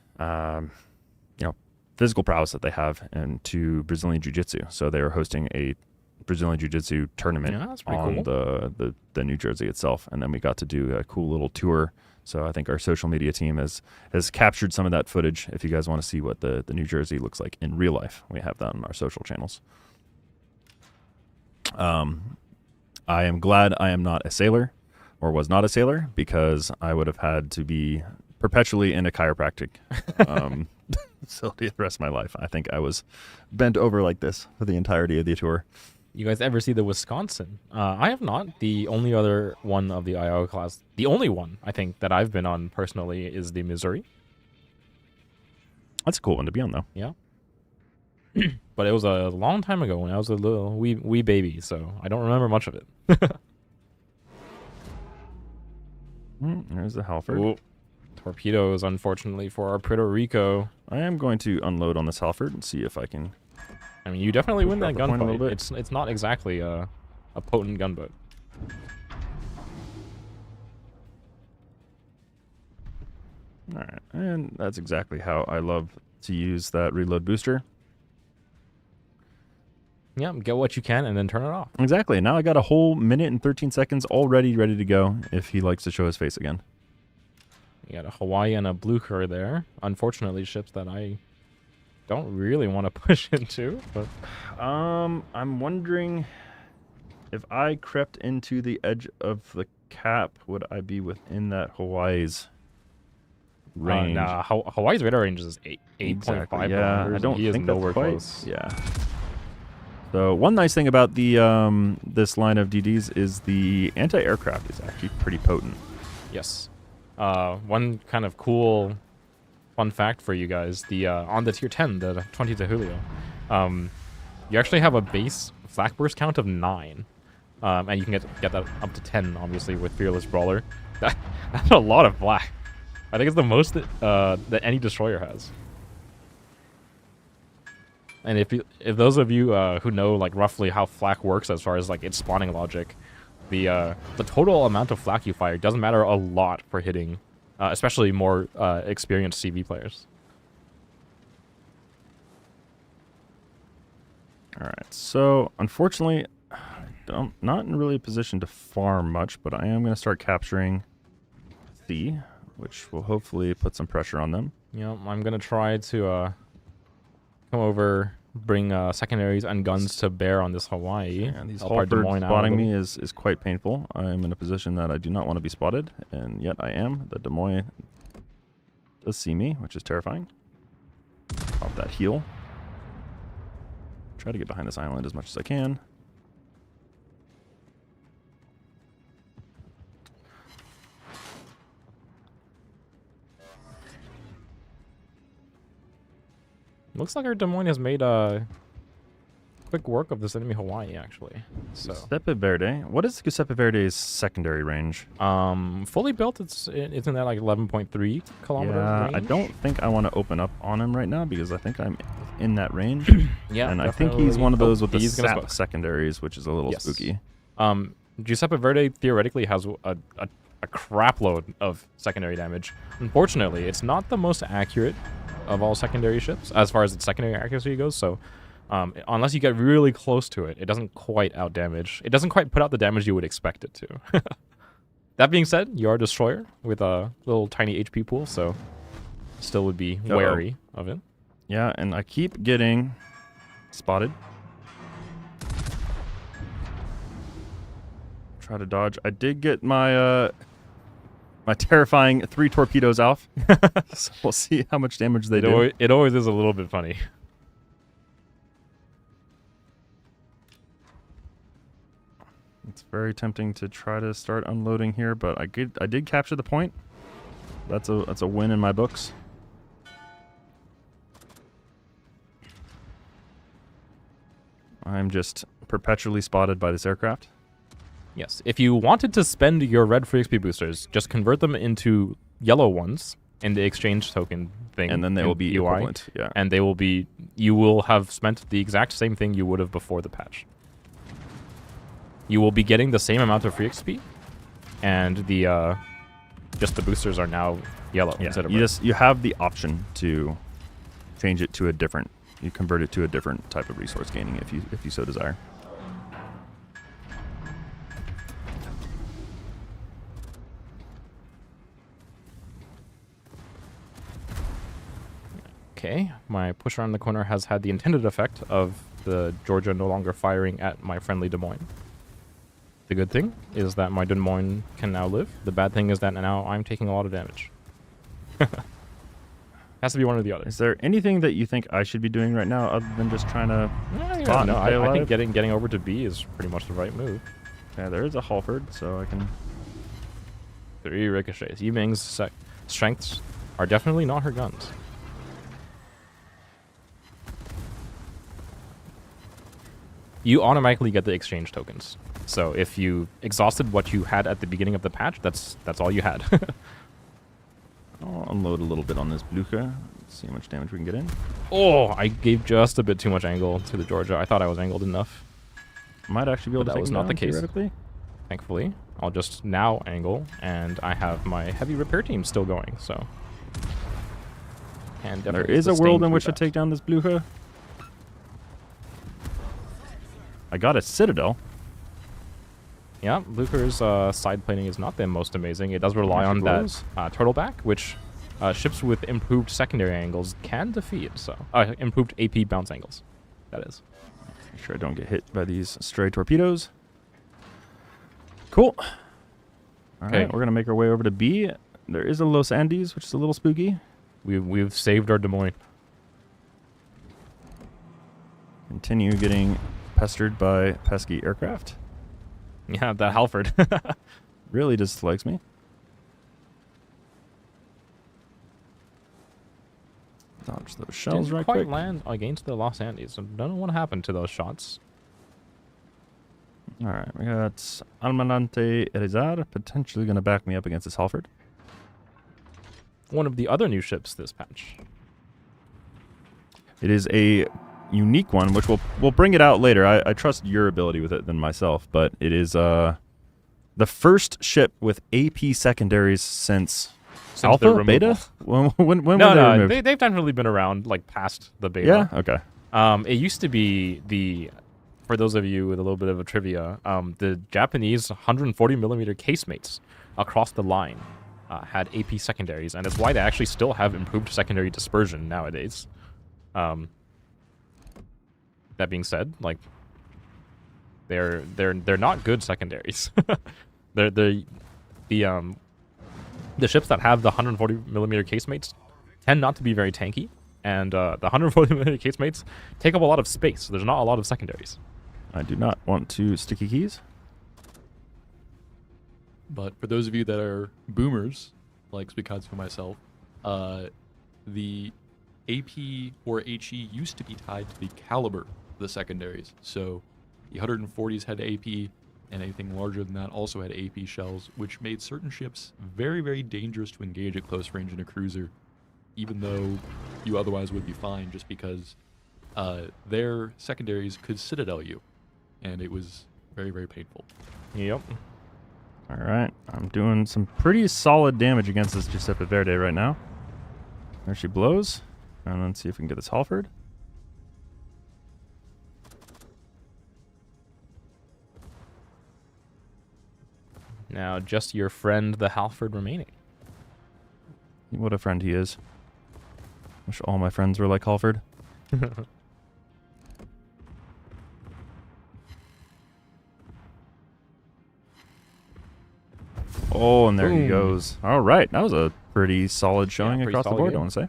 physical prowess that they have and to Brazilian Jiu-Jitsu. So they were hosting a Brazilian Jiu-Jitsu tournament on cool. the New Jersey itself. And then we got to do a cool little tour. So I think our social media team has captured some of that footage. If you guys want to see what the New Jersey looks like in real life, we have that on our social channels. I am glad I am not a sailor or was not a sailor, because I would have had to be perpetually in a chiropractic facility the rest of my life. I think I was bent over like this for the entirety of the tour. You guys ever see the Wisconsin? I have not. The only other one of the Iowa class, the only one I think that I've been on personally, is the Missouri. That's a cool one to be on, though. Yeah. But it was a long time ago when I was a little wee baby, so I don't remember much of it. There's the Halford. Ooh. Torpedoes, unfortunately, for our Puerto Rico. I am going to unload on this Halford and see if I can... I mean, you definitely win that gunfight. bit. It's not exactly a potent gunboat. All right, and that's exactly how I love to use that reload booster. Yeah, get what you can and then turn it off. Exactly. Now I got a whole minute and 13 seconds already ready to go if he likes to show his face again. You got a Hawaii and a Blue Cur there. Unfortunately, ships that I don't really want to push into. But I'm wondering if I crept into the edge of the cap, would I be within that Hawaii's range? Nah, Hawaii's radar range is 8.5 exactly. Yeah, I don't he is think nowhere that's quite close. Yeah. So one nice thing about the this line of DDs is the anti-aircraft is actually pretty potent. Yes. One kind of cool fun fact for you guys, the on the tier 10, the 20 de Julio, you actually have a base flak burst count of 9. And you can get that up to 10, obviously, with Fearless Brawler. That's a lot of flak. I think it's the most that any destroyer has. And if those of you who know like roughly how flak works as far as like its spawning logic, the total amount of flak you fire doesn't matter a lot for hitting, especially more experienced CV players. All right, so unfortunately, I'm not in really a position to farm much, but I am going to start capturing C, which will hopefully put some pressure on them. Yeah, I'm gonna try to come over, bring secondaries and guns to bear on this Hawaii. And these Help our Des halberds Moines out a spotting little. me is quite painful. I am in a position that I do not want to be spotted, and yet I am. The Des Moines does see me, which is terrifying. Pop that heal. Try to get behind this island as much as I can. Looks like our Des Moines has made quick work of this enemy Hawaii actually. So Giuseppe Verde. What is Giuseppe Verde's secondary range? fully built, it's in that like 11.3 kilometer range. I don't think I want to open up on him right now because I think I'm in that range. Yeah, and I think he's one of those with the sap secondaries, which is a little spooky. Giuseppe Verde theoretically has a crap load of secondary damage. Unfortunately, it's not the most accurate of all secondary ships as far as its secondary accuracy goes. So unless you get really close to it, it doesn't quite out damage. It doesn't quite put out the damage you would expect it to. That being said, you are a destroyer with a little tiny HP pool, so still would be wary of it. Yeah, and I keep getting spotted. Try to dodge. I did get my my terrifying 3 torpedoes off. So we'll see how much damage they do. It always is a little bit funny. It's very tempting to try to start unloading here, but I did capture the point. That's a win in my books. I'm just perpetually spotted by this aircraft. Yes, if you wanted to spend your red free XP boosters, just convert them into yellow ones in the exchange token thing. And then they will be UI, equivalent. Yeah. and they will be, you will have spent the exact same thing you would have before the patch. You will be getting the same amount of free XP, and the just the boosters are now yellow instead of red. You have the option to change it to a different. You convert it to a different type of resource gaining if you so desire. Okay, my push around the corner has had the intended effect of the Georgia no longer firing at my friendly Des Moines. The good thing is that my Des Moines can now live. The bad thing is that now I'm taking a lot of damage. Has to be one or the other. Is there anything that you think I should be doing right now other than just trying to spot no, and stay I think alive? getting over to B is pretty much the right move. Yeah, there is a Halford, so I can... 3 ricochets. Yiming's strengths are definitely not her guns. You automatically get the exchange tokens. So if you exhausted what you had at the beginning of the patch, that's all you had. I'll unload a little bit on this Blucher. See how much damage we can get in. Oh, I gave just a bit too much angle to the Georgia. I thought I was angled enough. Might actually be able But to that take was him not down, the case. theoretically. Thankfully, I'll just now angle, and I have my heavy repair team still going, so... And There definitely is a sustain world in through which to that. take down this Blucher. I got a Citadel. Yeah, Blucher's side plating is not the most amazing. It does rely on that turtleback, which ships with improved secondary angles can defeat. So improved AP bounce angles, that is. Make sure I don't get hit by these stray torpedoes. Cool. All right, we're gonna make our way over to B. There is a Los Andes, which is a little spooky. We've saved our Des Moines. Continue getting pestered by pesky aircraft. Yeah, that Halford. Really dislikes me. Dodge those shells Didn't right quite quick. land against the Los Andes. I don't know what happened to those shots. All right, we got Almirante Erizar potentially going to back me up against this Halford. one of the other new ships this patch. It is a unique one, which we'll bring it out later. I trust your ability with it than myself, but it is the first ship with AP secondaries since alpha, their beta. removal. When were No, they no, removed? they've definitely been around, like, past the beta. Yeah. Okay. It used to be for those of you with a little bit of a trivia, the Japanese 140 millimeter casemates across the line had AP secondaries, and it's why they actually still have improved secondary dispersion nowadays. That being said, like, they're not good secondaries. The ships that have the 140 millimeter casemates tend not to be very tanky. And the 140 millimeter casemates take up a lot of space, so there's not a lot of secondaries. I do not want to sticky keys. But for those of you that are boomers, like zuiKatsu and myself, the AP or HE used to be tied to the caliber of the secondaries. So the 140s had AP, and anything larger than that also had AP shells, which made certain ships very, very dangerous to engage at close range in a cruiser, even though you otherwise would be fine, just because their secondaries could citadel you, and it was very, very painful. Yep. All right, I'm doing some pretty solid damage against this Giuseppe Verde right now. There she blows, and let's see if we can get this Halford. Now, just your friend, the Halford, remaining. What a friend he is. Wish all my friends were like Halford. Oh, and there he Boom. goes. All right, that was a pretty solid showing pretty across the solid board, game. I want to say.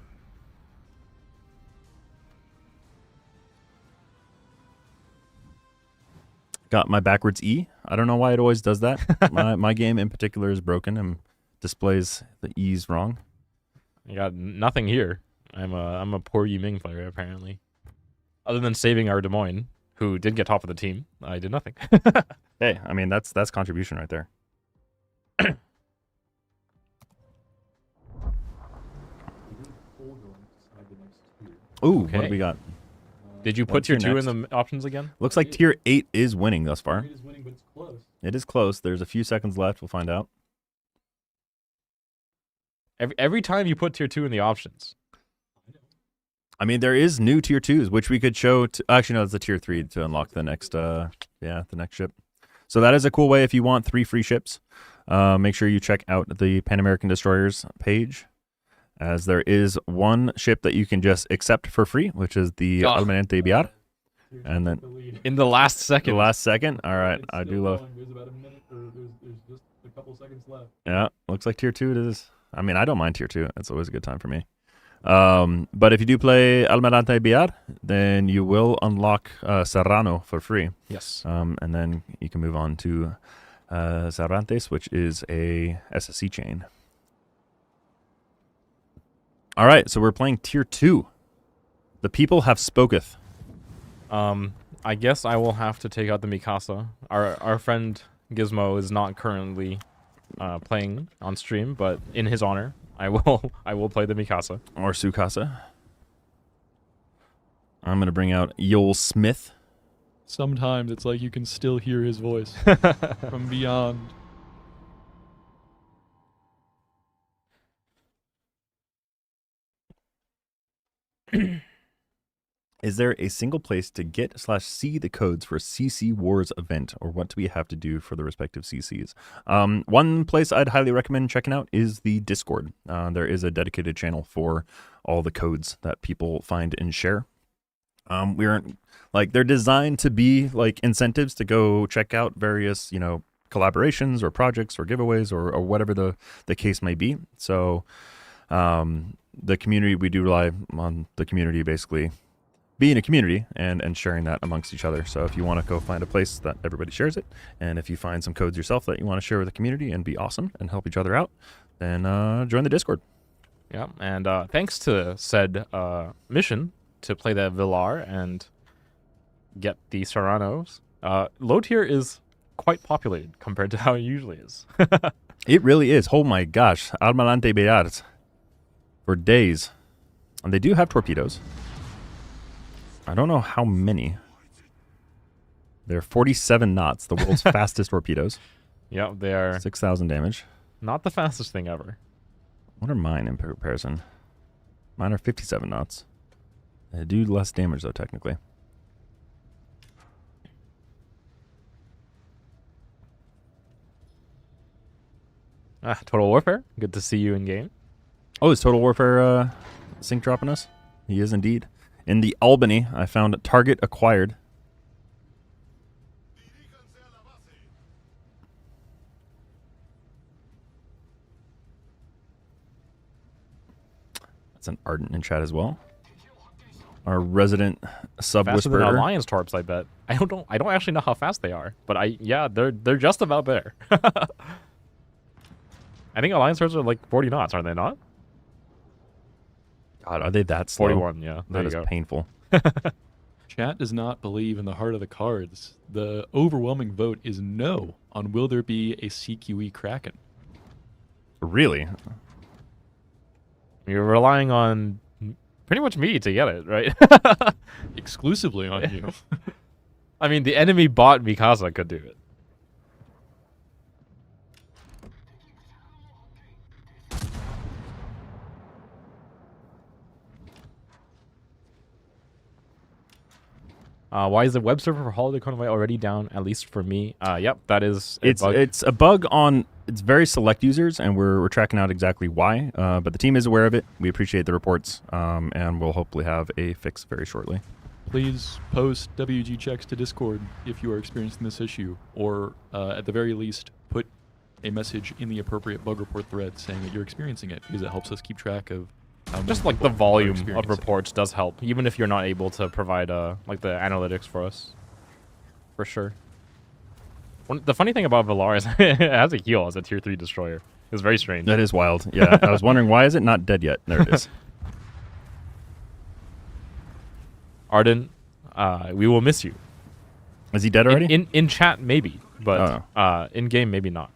Got my backwards E. I don't know why it always does that. my game in particular is broken and displays the E's wrong. You got nothing here. I'm a poor Yiming player, apparently. Other than saving our Des Moines, who did get top of the team, I did nothing. Hey, I mean, that's contribution right there. Ooh, what do Okay. we got? Did you put What's tier your 2 in the options again? Looks like tier 8 is winning thus far. It is winning, but it's close. It is close. There's a few seconds left. We'll find out. Every time you put tier 2 in the options. I mean, there is new tier 2s, which we could show. Actually, no, it's a tier 3 to unlock the next, the next ship. So that is a cool way if you want 3 free ships. Make sure you check out the Pan American Destroyers page, as there is one ship that you can just accept for free, which is the Almirante Biar. And then In the last the second. last second. All right, I do love. There's about a minute, or there's just a couple seconds left. Yeah, looks like tier 2 it is. I mean, I don't mind tier 2. It's always a good time for me. But if you do play Almirante Biar, then you will unlock Serrano for free. Yes. And then you can move on to Cervantes, which is a SSC chain. All right, so we're playing tier 2. The people have spoketh. I guess I will have to take out the Mikasa. Our friend Gizmo is not currently playing on stream, but in his honor, I will play the Mikasa. Or Sukasa. I'm going to bring out Yoel Smith. Sometimes it's like you can still hear his voice from beyond. Is there a single place to get/see the codes for a CC Wars event, or what do we have to do for the respective CCs? One place I'd highly recommend checking out is the Discord. There is a dedicated channel for all the codes that people find and share. We aren't like they're designed to be like incentives to go check out various, collaborations or projects or giveaways or whatever the case may be. So the community, we do rely on the community basically being a community and sharing that amongst each other. So if you want to go find a place that everybody shares it, and if you find some codes yourself that you want to share with the community and be awesome and help each other out, then join the Discord. Yeah, and thanks to said mission to play the Villar and get the Serranos, low tier is quite populated compared to how it usually is. It really is. Oh my gosh. Almirante Bears. for days. And they do have torpedoes. I don't know how many. They're 47 knots, the world's fastest torpedoes. Yeah, they are 6,000 damage. not the fastest thing ever. What are mine in comparison? Mine are 57 knots. They do less damage, though, technically. Total Warfare, good to see you in game. Oh, is Total Warfare sync dropping us? He is indeed. In the Albany, I found target acquired. That's an Ardent in chat as well. Our resident sub Faster than whisperer. Alliance Torps, I bet. I don't actually know how fast they are, but they're just about there. I think Alliance Torps are like 40 knots, are they not? God, are they that slow? 41, yeah. There That is you go. painful. Chat does not believe in the heart of the cards. The overwhelming vote is no on will there be a CQE Kraken. Really? You're relying on pretty much me to get it, right? Exclusively on you. I mean, the enemy bot Mikasa could do it. Why is the web server for Holiday Convoy already down, at least for me? Yep, that is a bug. It's a bug on it's very select users, and we're tracking out exactly why. But the team is aware of it. We appreciate the reports, and we'll hopefully have a fix very shortly. Please post WG checks to Discord if you are experiencing this issue, or at the very least, put a message in the appropriate bug report thread saying that you're experiencing it, because it helps us keep track of how Just many like the people are volume of experiencing it. reports does help, even if you're not able to provide like the analytics for us. For sure. The funny thing about Valar is it has a heal as a tier 3 destroyer. It's very strange. That is wild. Yeah, I was wondering why is it not dead yet? There it is. Arden, we will miss you. Is he dead already? In chat, maybe, but in game, maybe not.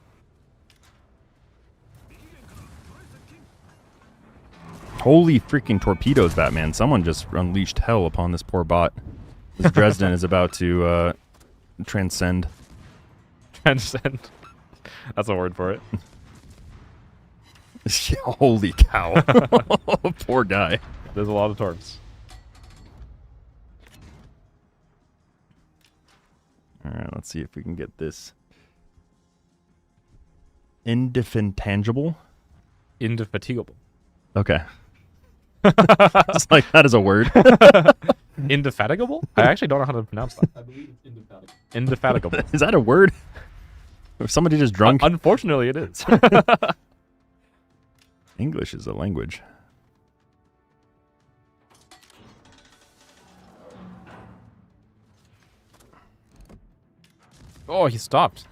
Holy freaking torpedoes, Batman. Someone just unleashed hell upon this poor bot. This Dresden is about to transcend. Transcend. That's a word for it. Holy cow. Poor guy. There's a lot of torps. All right, let's see if we can get this. Indefatigable? Indefatigable. Okay. It's like, that is a word. Indefatigable? I actually don't know how to pronounce that. I believe it's indefatigable. Indefatigable. Is that a word? Or somebody just drunk? Unfortunately, it is. English is a language. Oh, he stopped.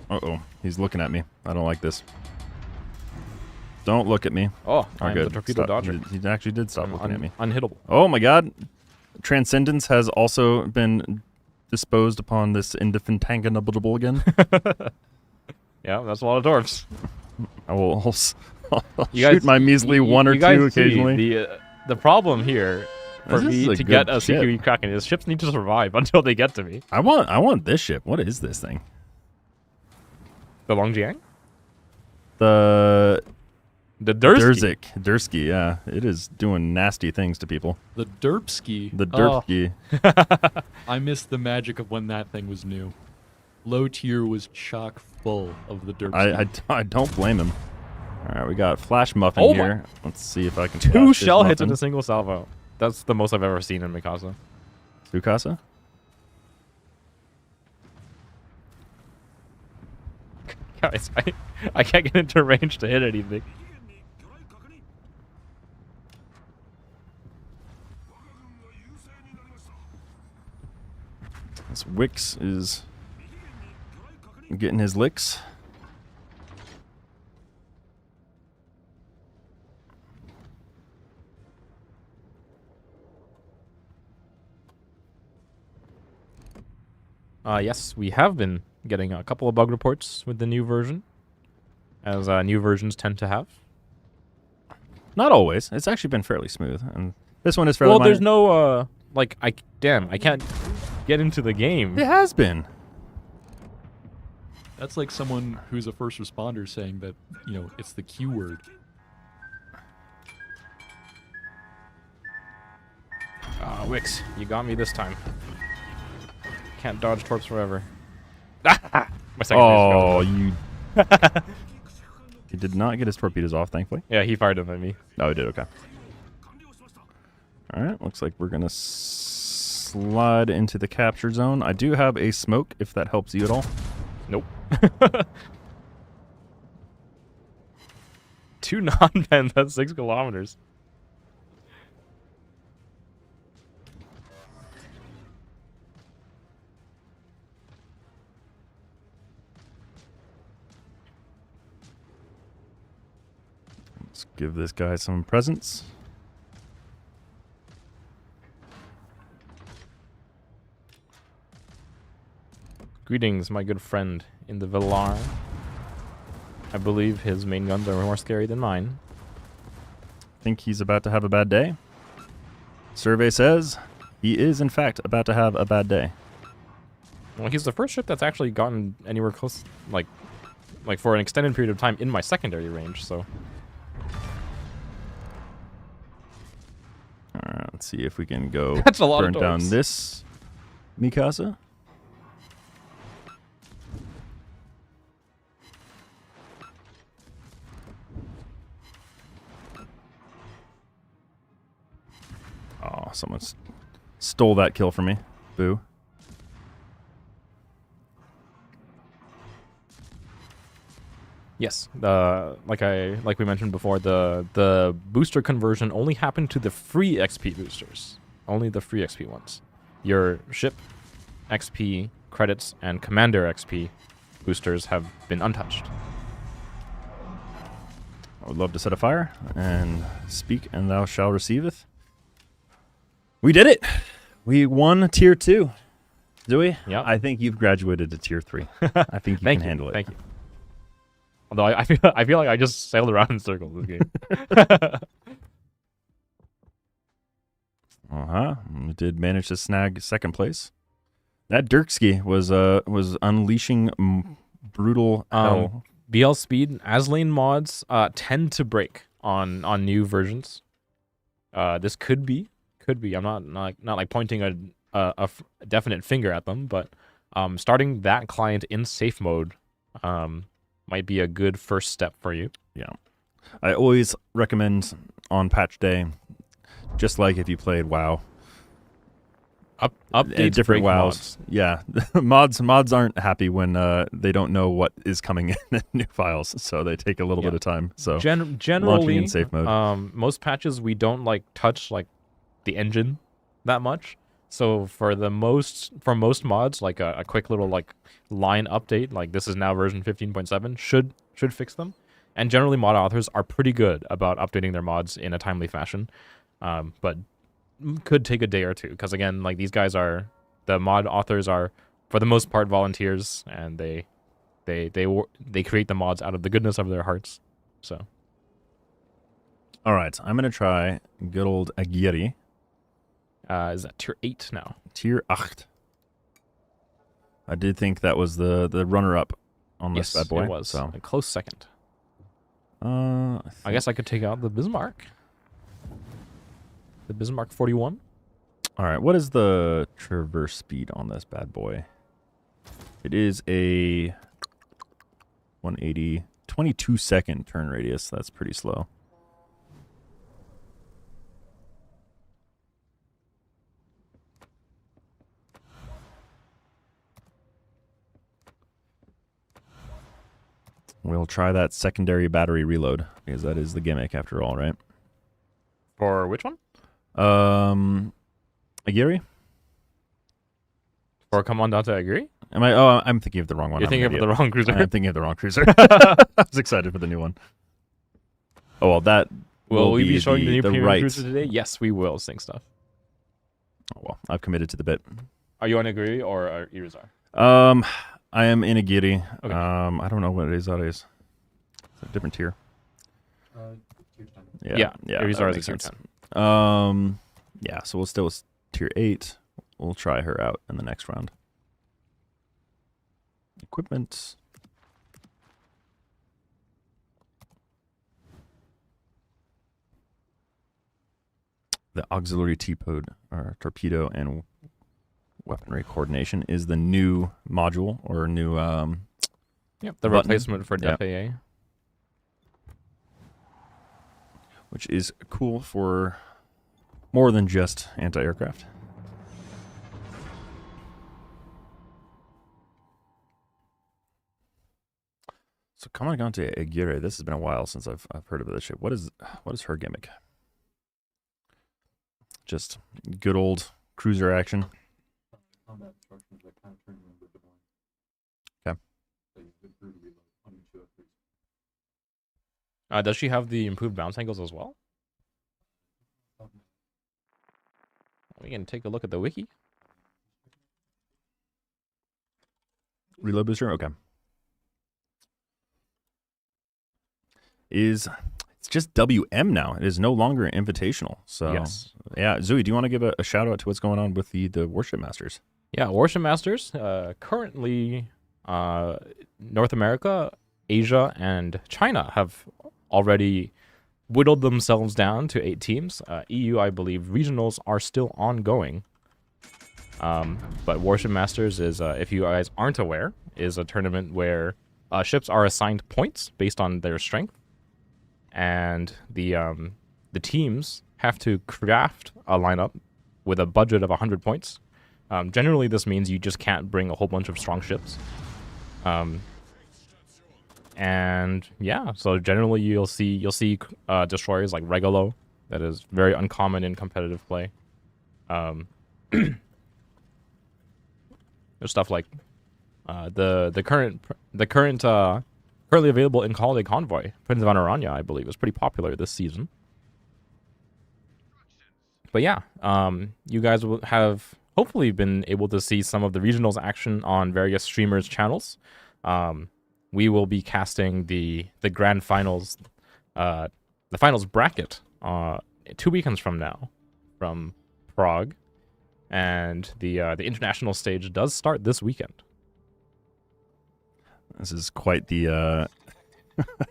Uh-oh. He's looking at me. I don't like this. Don't look at me. Oh, Oh, I'm good. the torpedo Stop. dodger. He actually did stop I'm looking at me. unhittable. Oh my god. Transcendence has also been disposed upon this indefatigable again. Yeah, that's a lot of dwarfs. I will I'll You shoot guys- my measly one or you guys two see occasionally. The problem here for This is me a to get good a ship. CQE Kraken is ships need to survive until they get to me. I want this ship. What is this thing? The Longjiang? The The Dursky. Dursky, yeah. It is doing nasty things to people. The Derpski. The Oh, Derpky. I missed the magic of when that thing was new. Low tier was chock full of the Derpski. I don't blame him. All right, we got Flash Muffin Oh my- here. Let's see if I can Two flash this shell hits in muffin. a single salvo. That's the most I've ever seen in Mikasa. Tsukasa? Guys, I can't get into range to hit anything. This Wix is getting his licks. Yes, we have been getting a couple of bug reports with the new version, as new versions tend to have. Not always. It's actually been fairly smooth, and this one is fairly. Well, minor. there's no I can't get into the game. It has been. That's like someone who's a first responder saying that, you know, it's the Q word. Wix, you got me this time. Can't dodge torps forever. My second Oh, you. He did not get his torpedoes off, thankfully. Yeah, he fired them at me. Oh, he did. Okay. All right. Looks like we're gonna slide into the capture zone. I do have a smoke, if that helps you at all. Nope. 2 non-pens, that's 6 kilometers. Let's give this guy some presents. Greetings, my good friend in the Villar. I believe his main guns are more scary than mine. Think he's about to have a bad day? Survey says he is, in fact, about to have a bad day. Well, he's the first ship that's actually gotten anywhere close, like for an extended period of time in my secondary range, so. Alright, let's see if we can go That's a lot burn of down torps. this Mikasa. Oh, someone stole that kill from me. Boo. Yes, like we mentioned before, the booster conversion only happened to the free XP boosters. Only the free XP ones. Your ship XP credits and commander XP boosters have been untouched. I would love to set a fire and speak, and thou shall receiveth. We did it. We won tier 2. Zooey, Yeah. I think you've graduated to tier 3. I think you can handle it. Thank you. Although I feel like I just sailed around in circles this game. We did manage to snag second place. That Dirksky was unleashing brutal hell. BL speed as lane mods tend to break on new versions. This could be. I'm not like pointing a definite finger at them, but starting that client in safe mode might be a good first step for you. Yeah. I always recommend on patch day, just like if you played WoW. Updates different break WoWs. mods. Yeah. mods aren't happy when they don't know what is coming in new files, so they take a little bit of time. So Generally launching in safe mode. Most patches we don't touch the engine that much. So for most mods, like a quick little line update, like this is now version 15.7, should fix them. And generally mod authors are pretty good about updating their mods in a timely fashion. But could take a day or two, because again, these guys are, the mod authors are for the most part volunteers, and they create the mods out of the goodness of their hearts. So All right, I'm going to try good old Aguirre. is that tier 8 now? Tier 8. I did think that was the runner-up on this Yes, bad boy. it was. So. A close second. I I guess I could take out the Bismarck. The Bismarck 41. All right, what is the traverse speed on this bad boy? It is a 180, 22-second turn radius. That's pretty slow. We'll try that secondary battery reload, because that is the gimmick after all, right? For which one? Aguirre? For Commandante Aguirre? Am I? Oh, I'm thinking of the wrong one. You're thinking of the wrong cruiser. I'm thinking of the wrong cruiser. I was excited for the new one. Oh, well, that Will we be showing the new premium right. cruiser today? Yes, we will, Sing Stuff. Oh, well, I've committed to the bit. Are you on Aguirre or Irizar? I am in a giddy. Okay. I don't know what it is. That is. It's a different tier. Yeah. Yeah. Arizar that is a makes tier sense. 10. Yeah. So we'll still with tier 8. We'll try her out in the next round. Equipment. The auxiliary T-pod or torpedo and weaponry coordination is the new module or new The button. replacement for Yeah. FAA. which is cool for more than just anti-aircraft. So Comandante Aguirre, this has been a while since I've heard of this ship. What is her gimmick? Just good old cruiser action. Okay. Does she have the improved bounce angles as well? We can take a look at the wiki. Reload booster? Okay. It's just WM now. It is no longer invitational. So Yes. yeah, Zooey, do you want to give a shout out to what's going on with the Warship Masters? Yeah, Warship Masters, currently North America, Asia, and China have already whittled themselves down to 8 teams. EU, I believe, regionals are still ongoing. But Warship Masters is, if you guys aren't aware, is a tournament where ships are assigned points based on their strength. And the teams have to craft a lineup with a budget of 100 points. Generally, this means you just can't bring a whole bunch of strong ships. And yeah, so generally you'll see destroyers like Regolo. That is very uncommon in competitive play. There's stuff like the currently available in Holiday Convoy, Prince of Aranya, I believe, is pretty popular this season. But yeah, you guys will have hopefully been able to see some of the regionals action on various streamers' channels. We will be casting the grand finals, the finals bracket, 2 weekends from now, from Prague, and the international stage does start this weekend. This is quite the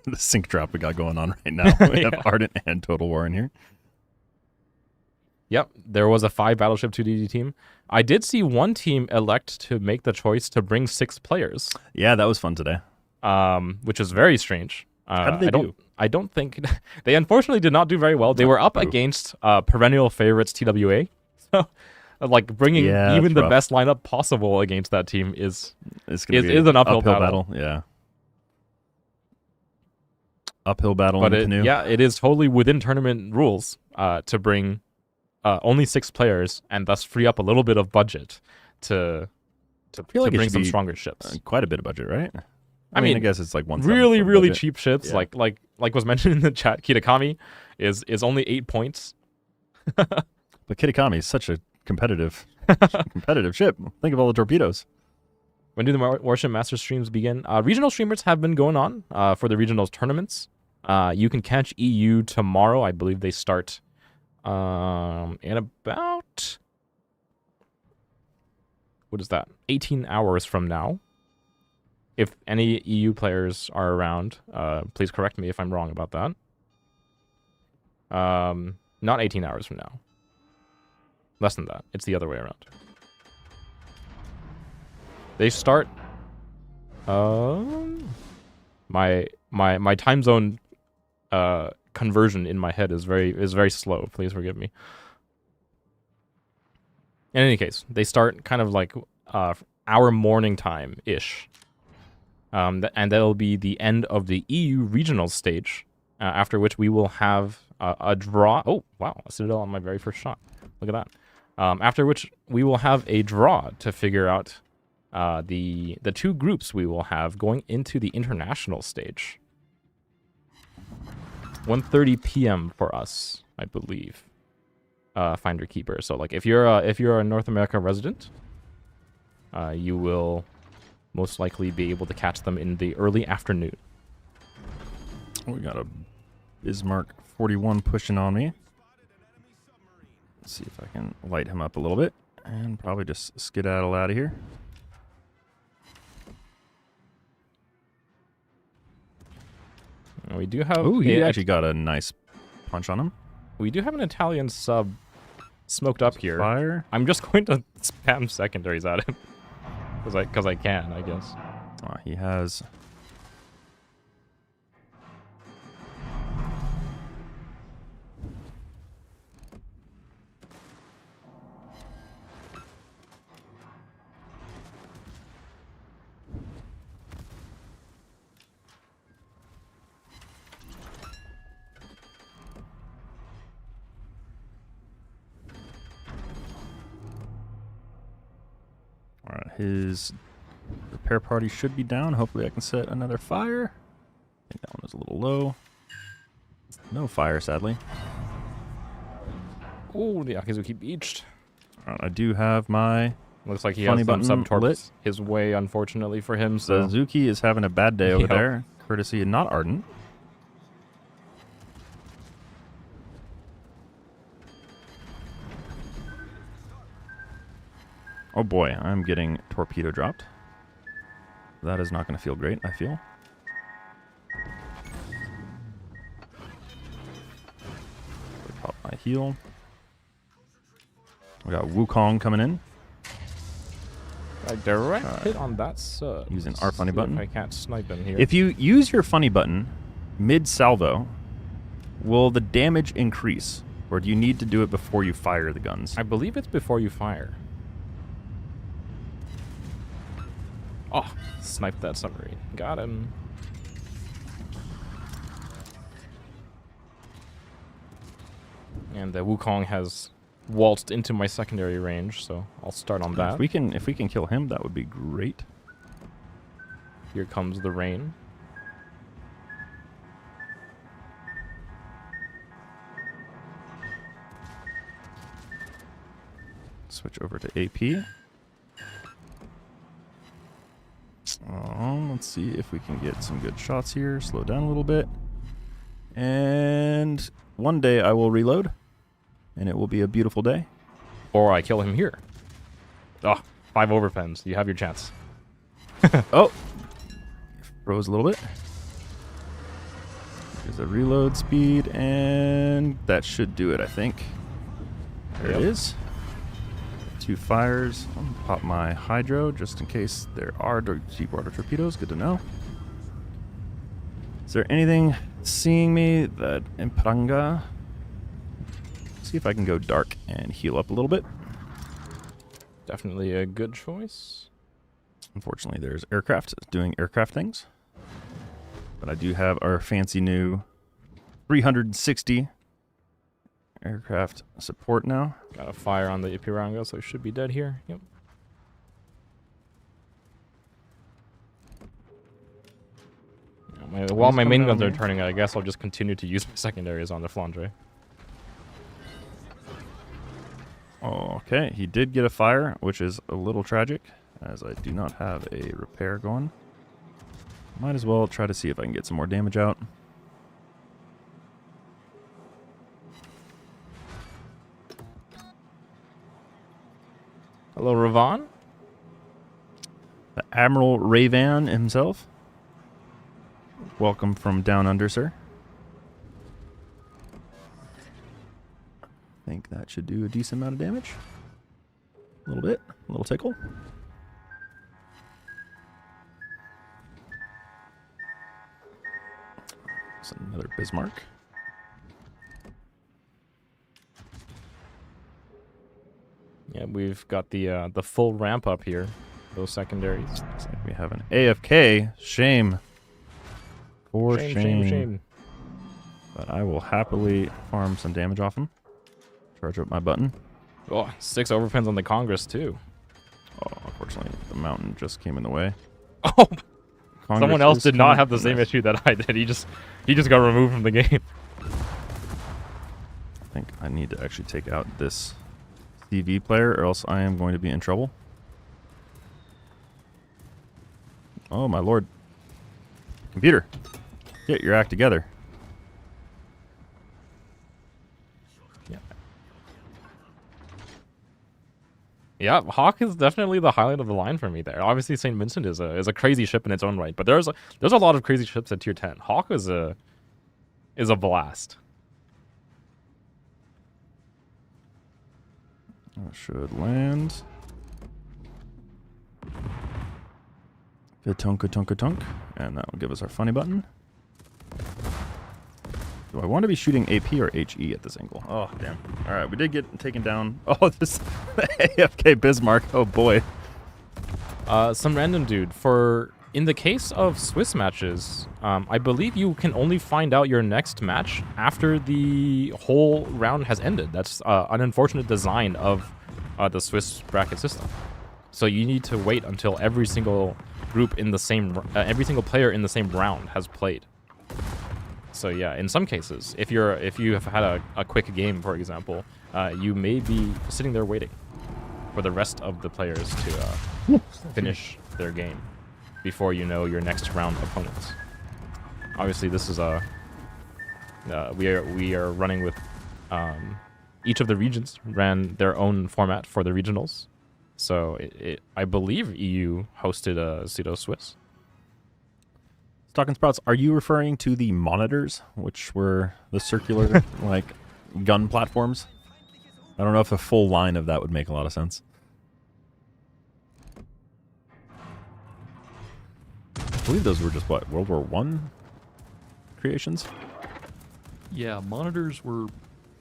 the sync drop we got going on right now. We have Ardent and Total War in here. Yep, there was a 5 Battleship 2DD team. I did see one team elect to make the choice to bring 6 players. Yeah, that was fun today. Which is very strange. How did they do? I don't think they unfortunately did not do very well. They were up against perennial favorites TWA. So, like bringing even the best lineup possible against that team is an uphill battle. Yeah, uphill battle in the canoe. Yeah, it is totally within tournament rules to bring only 6 players and thus free up a little bit of budget to bring some stronger ships. Quite a bit of budget, right? I mean, I guess it's like one really cheap ships. Yeah. Like was mentioned in the chat, Kitakami is only 8 points. But Kitakami is such a competitive ship. Think of all the torpedoes. When do the Warship Master streams begin? Regional streamers have been going on for the regionals tournaments. You can catch EU tomorrow. I believe they start in about, what is that? 18 hours from now. If any EU players are around, please correct me if I'm wrong about that. Not 18 hours from now. Less than that. It's the other way around. They start. My time zone conversion in my head is very slow. Please forgive me. In any case, they start kind of like our morning time ish. And that'll be the end of the EU regional stage, after which we will have a draw. Oh, wow. A Citadel on my very first shot. Look at that. After which we will have a draw to figure out the 2 groups we will have going into the international stage. 1:30 p.m. for us, I believe. Finder Keeper. So like if you're a North America resident, you will most likely be able to catch them in the early afternoon. We got a Bismarck 41 pushing on me. Let's see if I can light him up a little bit and probably just skedaddle out of here. And we do have. Oh, he actually got a nice punch on him. We do have an Italian sub smoked up here. Fire. I'm just going to spam secondaries at him because I can, I guess. He has. All right, his repair party should be down. Hopefully I can set another fire. I think that one was a little low. No fire, sadly. Oh, the Akizuki beached. All right, I do have my Looks like he funny has some button sub-torps lit. his way, unfortunately for him. So Suzuki is having a bad day over Yep. there, courtesy of not Ardent. Oh boy, I'm getting torpedo dropped. That is not going to feel great, I feel. Pop my heal. We got Wukong coming in. a direct hit on that sub. Using our funny See if button. I can't snipe him here. If you use your funny button mid-salvo, will the damage increase? Or do you need to do it before you fire the guns? I believe it's before you fire. Oh, sniped that submarine. Got him. And the Wukong has waltzed into my secondary range, so I'll start on that. If we can kill him, that would be great. Here comes the rain. Switch over to AP. Let's see if we can get some good shots here. Slow down a little bit. And one day I will reload, and it will be a beautiful day. Or I kill him here. Oh, 5 overpens. You have your chance. Oh! Froze a little bit. There's a reload speed, and that should do it, I think. There it is. 2 fires. I'm gonna pop my hydro just in case there are deep water torpedoes. Good to know. Is there anything seeing me that Impranga? See if I can go dark and heal up a little bit. Definitely a good choice. Unfortunately, there's aircraft doing aircraft things. But I do have our fancy new 360 aircraft support now. Got a fire on the Ipiranga, so it should be dead here. Yep. While my main guns are turning, I guess I'll just continue to use my secondaries on the flange. Okay, he did get a fire, which is a little tragic, as I do not have a repair going. Might as well try to see if I can get some more damage out. Hello, Ravan. The Admiral Ravan himself. Welcome from down under, sir. I think that should do a decent amount of damage. A little bit, a little tickle. There's another Bismarck. Yeah, we've got the full ramp up here. Those secondaries. Looks like we have an AFK. Shame. For shame. But I will happily farm some damage off him. Charge up my button. Oh, 6 overpens on the Congress, too. Oh, unfortunately, the mountain just came in the way. Oh, Congress someone else is did not coming. have the same issue that I did. He just got removed from the game. I think I need to actually take out this CV player, or else I am going to be in trouble. Oh my lord. Computer, get your act together. Yeah, Hawk is definitely the highlight of the line for me there. Obviously, St. Vincent is a crazy ship in its own right, but there's a lot of crazy ships at tier 10. Hawk is a blast. Should land. Tonka tonka tonk, and that will give us our funny button. Do I want to be shooting AP or HE at this angle? Oh, damn. All right, we did get taken down. Oh, this AFK Bismarck. Oh, boy. Some random dude. In the case of Swiss matches, I believe you can only find out your next match after the whole round has ended. That's an unfortunate design of the Swiss bracket system. So you need to wait until every single group in the same, every single player in the same round has played. So yeah, in some cases, if you have had a quick game, for example, you may be sitting there waiting for the rest of the players to finish their game before you know your next round opponents. Obviously, this is we are running with each of the regions ran their own format for the regionals. So I believe EU hosted a pseudo Swiss. Stocking Sprouts, are you referring to the monitors, which were the circular like gun platforms? I don't know if a full line of that would make a lot of sense. I believe those were just what, World War I creations? Yeah, monitors were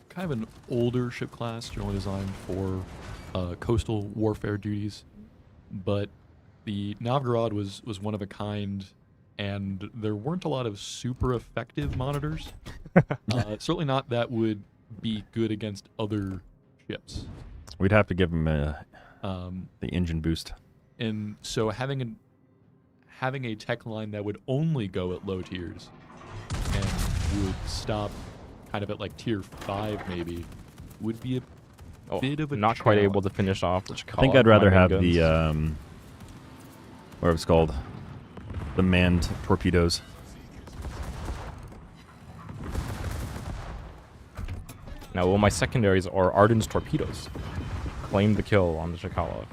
kind of an older ship class, generally designed for coastal warfare duties, but the Novgorod was one of a kind, and there weren't a lot of super effective monitors. Certainly not that would be good against other ships. We'd have to give them the engine boost. And so having a tech line that would only go at low tiers and would stop kind of at like tier 5 maybe would be a bit of a not quite able to finish off the Chikala. I think I'd rather have guns. the whatever it's called, the manned torpedoes. Now, well, my secondaries are Arden's torpedoes. Claim the kill on the Chikala.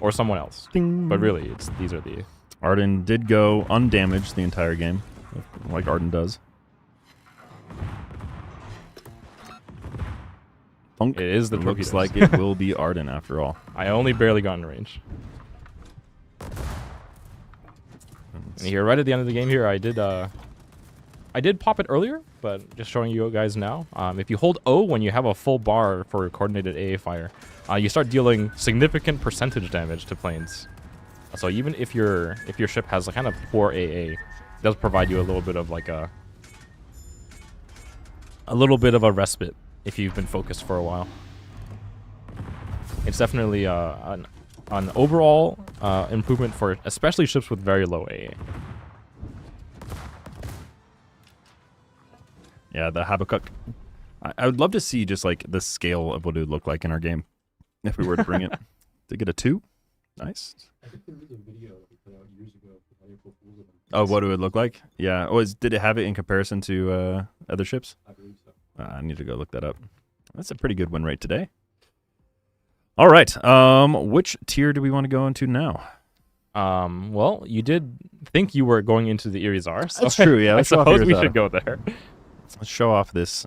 Or someone else. Ding. But really, these are the... Arden did go undamaged the entire game, like Arden does. Punk. It is the Looks torpedoes. like it will be Arden after all. I only barely got in range. And here, right at the end of the game here, I did pop it earlier, but just showing you guys now. If you hold O when you have a full bar for coordinated AA fire, you start dealing significant percentage damage to planes. So even if your ship has a kind of poor AA, it does provide you a little bit of like a respite if you've been focused for a while. It's definitely an overall improvement for especially ships with very low AA. Yeah, the Habakkuk. I would love to see just like the scale of what it would look like in our game if we were to bring it. To get a 2? Nice. I think there was a video that we put out years ago for April Fool's event. Oh, what it would look like? Yeah. Did it have it in comparison to other ships? I believe so. I need to go look that up. That's a pretty good win rate today. All right. Which tier do we want to go into now? Well, you did think you were going into the Irizar, so That's true, yeah. I Let's show off suppose we Irizar. should go there. Let's show off this.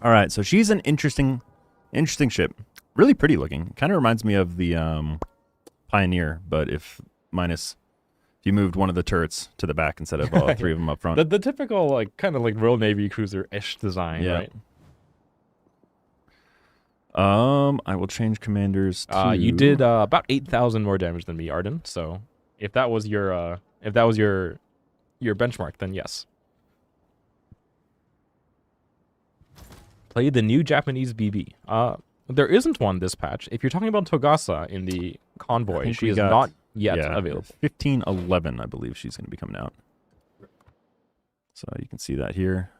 All right. So she's an interesting ship. Really pretty looking. Kind of reminds me of the Pioneer, but if you moved one of the turrets to the back instead of all 3 of them up front. The typical like kind of like Royal Navy cruiser-ish design, Yeah. right? I will change commanders to... You did about 8,000 more damage than me, Arden. So if that was your benchmark, then yes. Play the new Japanese BB. There isn't one this patch. If you're talking about Togasa in the convoy, she is not yet available. 1511, I believe she's going to be coming out. So you can see that here.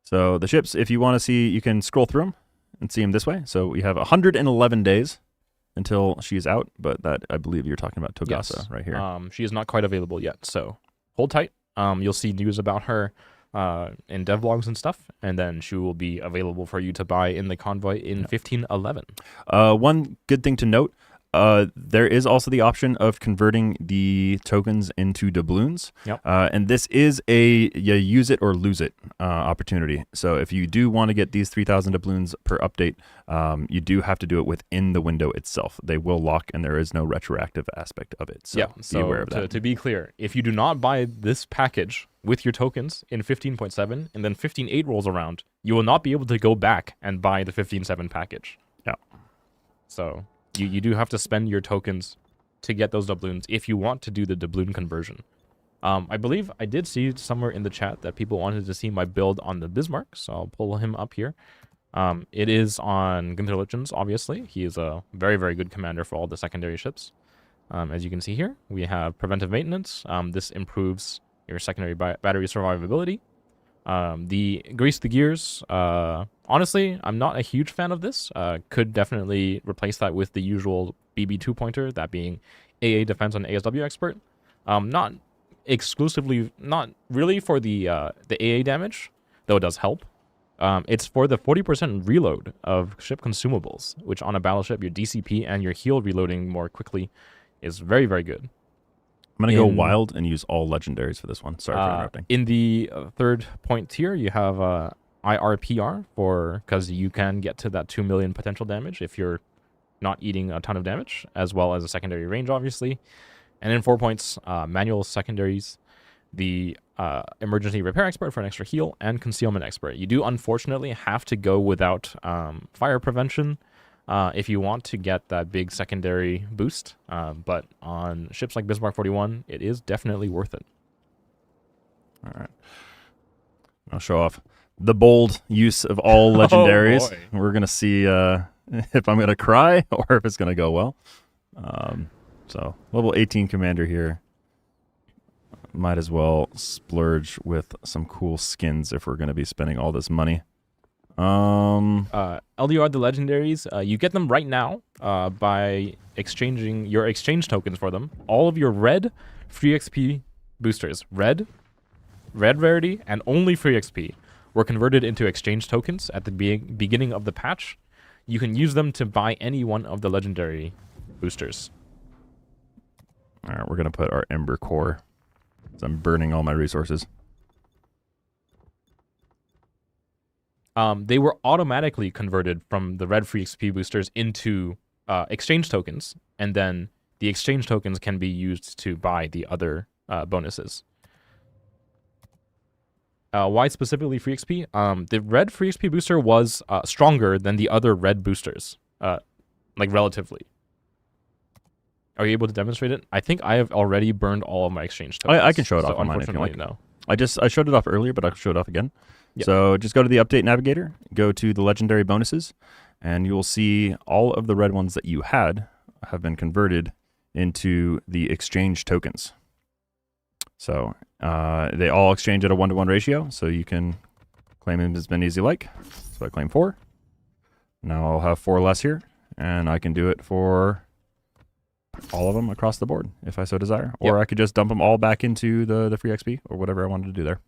So the ships, if you want to see, you can scroll through them and see them this way. So we have 111 days until she's out, but that I believe you're talking about Togasa right here. She is not quite available yet, so hold tight. You'll see news about her in devlogs and stuff, and then she will be available for you to buy in the convoy in 1511. One good thing to note, there is also the option of converting the tokens into doubloons. Yep. And this is a you use it or lose it opportunity. So if you do want to get these 3,000 doubloons per update, you do have to do it within the window itself. They will lock, and there is no retroactive aspect of it. So be aware of that. To be clear, if you do not buy this package with your tokens in 15.7 and then 15.8 rolls around, you will not be able to go back and buy the 15.7 package. Yeah. So you do have to spend your tokens to get those doubloons if you want to do the doubloon conversion. I believe I did see somewhere in the chat that people wanted to see my build on the Bismarck, so I'll pull him up here. It is on Gunther Lichtens, obviously. He is a very, very good commander for all the secondary ships. As you can see here, we have preventive maintenance. This improves your secondary battery survivability. The grease the gears, honestly, I'm not a huge fan of this. Could definitely replace that with the usual BB2 pointer, that being AA defense on ASW expert. Not exclusively, not really for the AA damage, though it does help. It's for the 40% reload of ship consumables, which on a battleship, your DCP and your heal reloading more quickly is very, very good. I'm going to go wild and use all legendaries for this one. Sorry for interrupting. In the third point tier, you have IRPR, because you can get to that 2 million potential damage if you're not eating a ton of damage, as well as a secondary range, obviously. And in 4 points, manual secondaries, the emergency repair expert for an extra heal, and concealment expert. You do unfortunately have to go without fire prevention if you want to get that big secondary boost, but on ships like Bismarck 41, it is definitely worth it. All right. I'll show off the bold use of all legendaries. We're going to see if I'm going to cry or if it's going to go well. So level 18 commander here. Might as well splurge with some cool skins if we're going to be spending all this money. LDR, the legendaries, you get them right now by exchanging your exchange tokens for them. All of your red free XP boosters, red rarity, and only free XP were converted into exchange tokens at the beginning of the patch. You can use them to buy any one of the legendary boosters. All right, we're going to put our Ember Core. So I'm burning all my resources. They were automatically converted from the red free XP boosters into exchange tokens, and then the exchange tokens can be used to buy the other bonuses. Why specifically free XP? The red free XP booster was stronger than the other red boosters, like relatively. Are you able to demonstrate it? I think I have already burned all of my exchange tokens. I can show it off on mine if you like. No. I showed it off earlier, but I'll show it off again. Yep. So just go to the update navigator, go to the legendary bonuses, and you will see all of the red ones that you had have been converted into the exchange tokens. So they all exchange at a 1-to-1 ratio, so you can claim them as many as you like. So I claim 4. Now I'll have 4 less here, and I can do it for all of them across the board if I so desire. Or I could just dump them all back into the free XP or whatever I wanted to do there.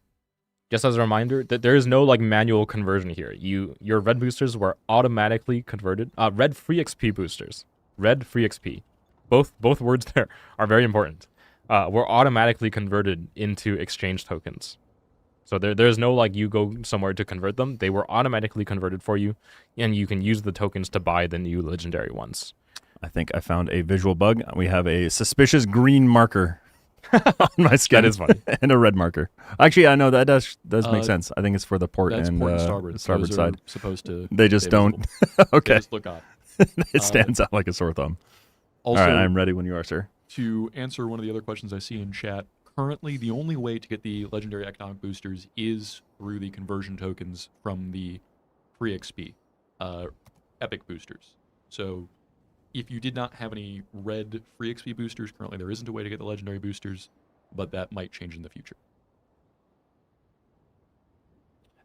Just as a reminder, that there is no like manual conversion here. Your red boosters were automatically converted. Red free XP boosters. Red free XP. Both words there are very important. Were automatically converted into exchange tokens. So there's no like you go somewhere to convert them. They were automatically converted for you, and you can use the tokens to buy the new legendary ones. I think I found a visual bug. We have a suspicious green marker on my skin. That is funny. And a red marker. Actually, I know that does make sense. I think it's for the port and starboard side. Supposed to. They just don't. Okay. They just look up. It stands out like a sore thumb. Also, all right, I'm ready when you are, sir. To answer one of the other questions I see in chat, currently the only way to get the legendary economic boosters is through the conversion tokens from the free XP epic boosters. So if you did not have any red free XP boosters, currently there isn't a way to get the legendary boosters, but that might change in the future.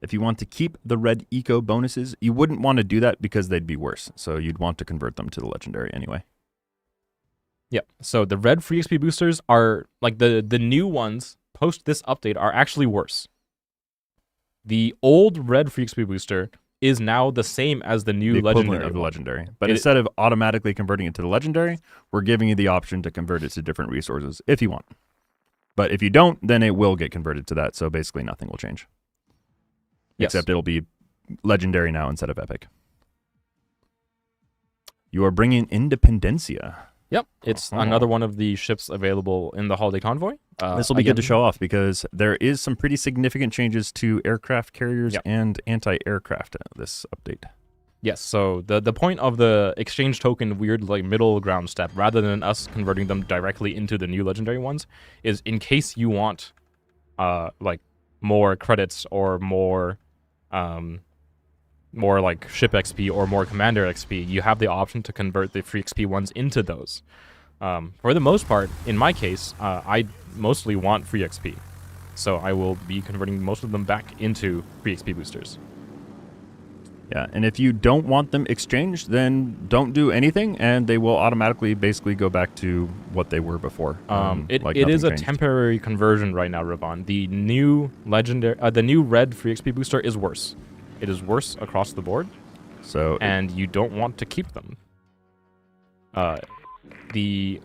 If you want to keep the red eco bonuses, you wouldn't want to do that because they'd be worse. So you'd want to convert them to the legendary anyway. Yeah. So the red free XP boosters are like the new ones post this update are actually worse. The old red free XP booster is now the same as the new The equivalent legendary of the one. legendary. But instead of automatically converting it to the legendary, we're giving you the option to convert it to different resources if you want. But if you don't, then it will get converted to that. So basically nothing will change. Yes. Except it'll be legendary now instead of epic. You are bringing Independencia. Yep, it's another one of the ships available in the Holiday Convoy. This will be good to show off because there is some pretty significant changes to aircraft carriers and anti-aircraft this update. Yes, so the point of the exchange token weird like middle ground step, rather than us converting them directly into the new legendary ones, is in case you want like more credits or more like ship XP or more commander XP, you have the option to convert the free XP ones into those. For the most part, in my case, I mostly want free XP. So I will be converting most of them back into free XP boosters. Yeah, and if you don't want them exchanged, then don't do anything, and they will automatically basically go back to what they were before. It is a temporary conversion right now, Ravon. The new the new red free XP booster is worse. It is worse across the board, and you don't want to keep them. The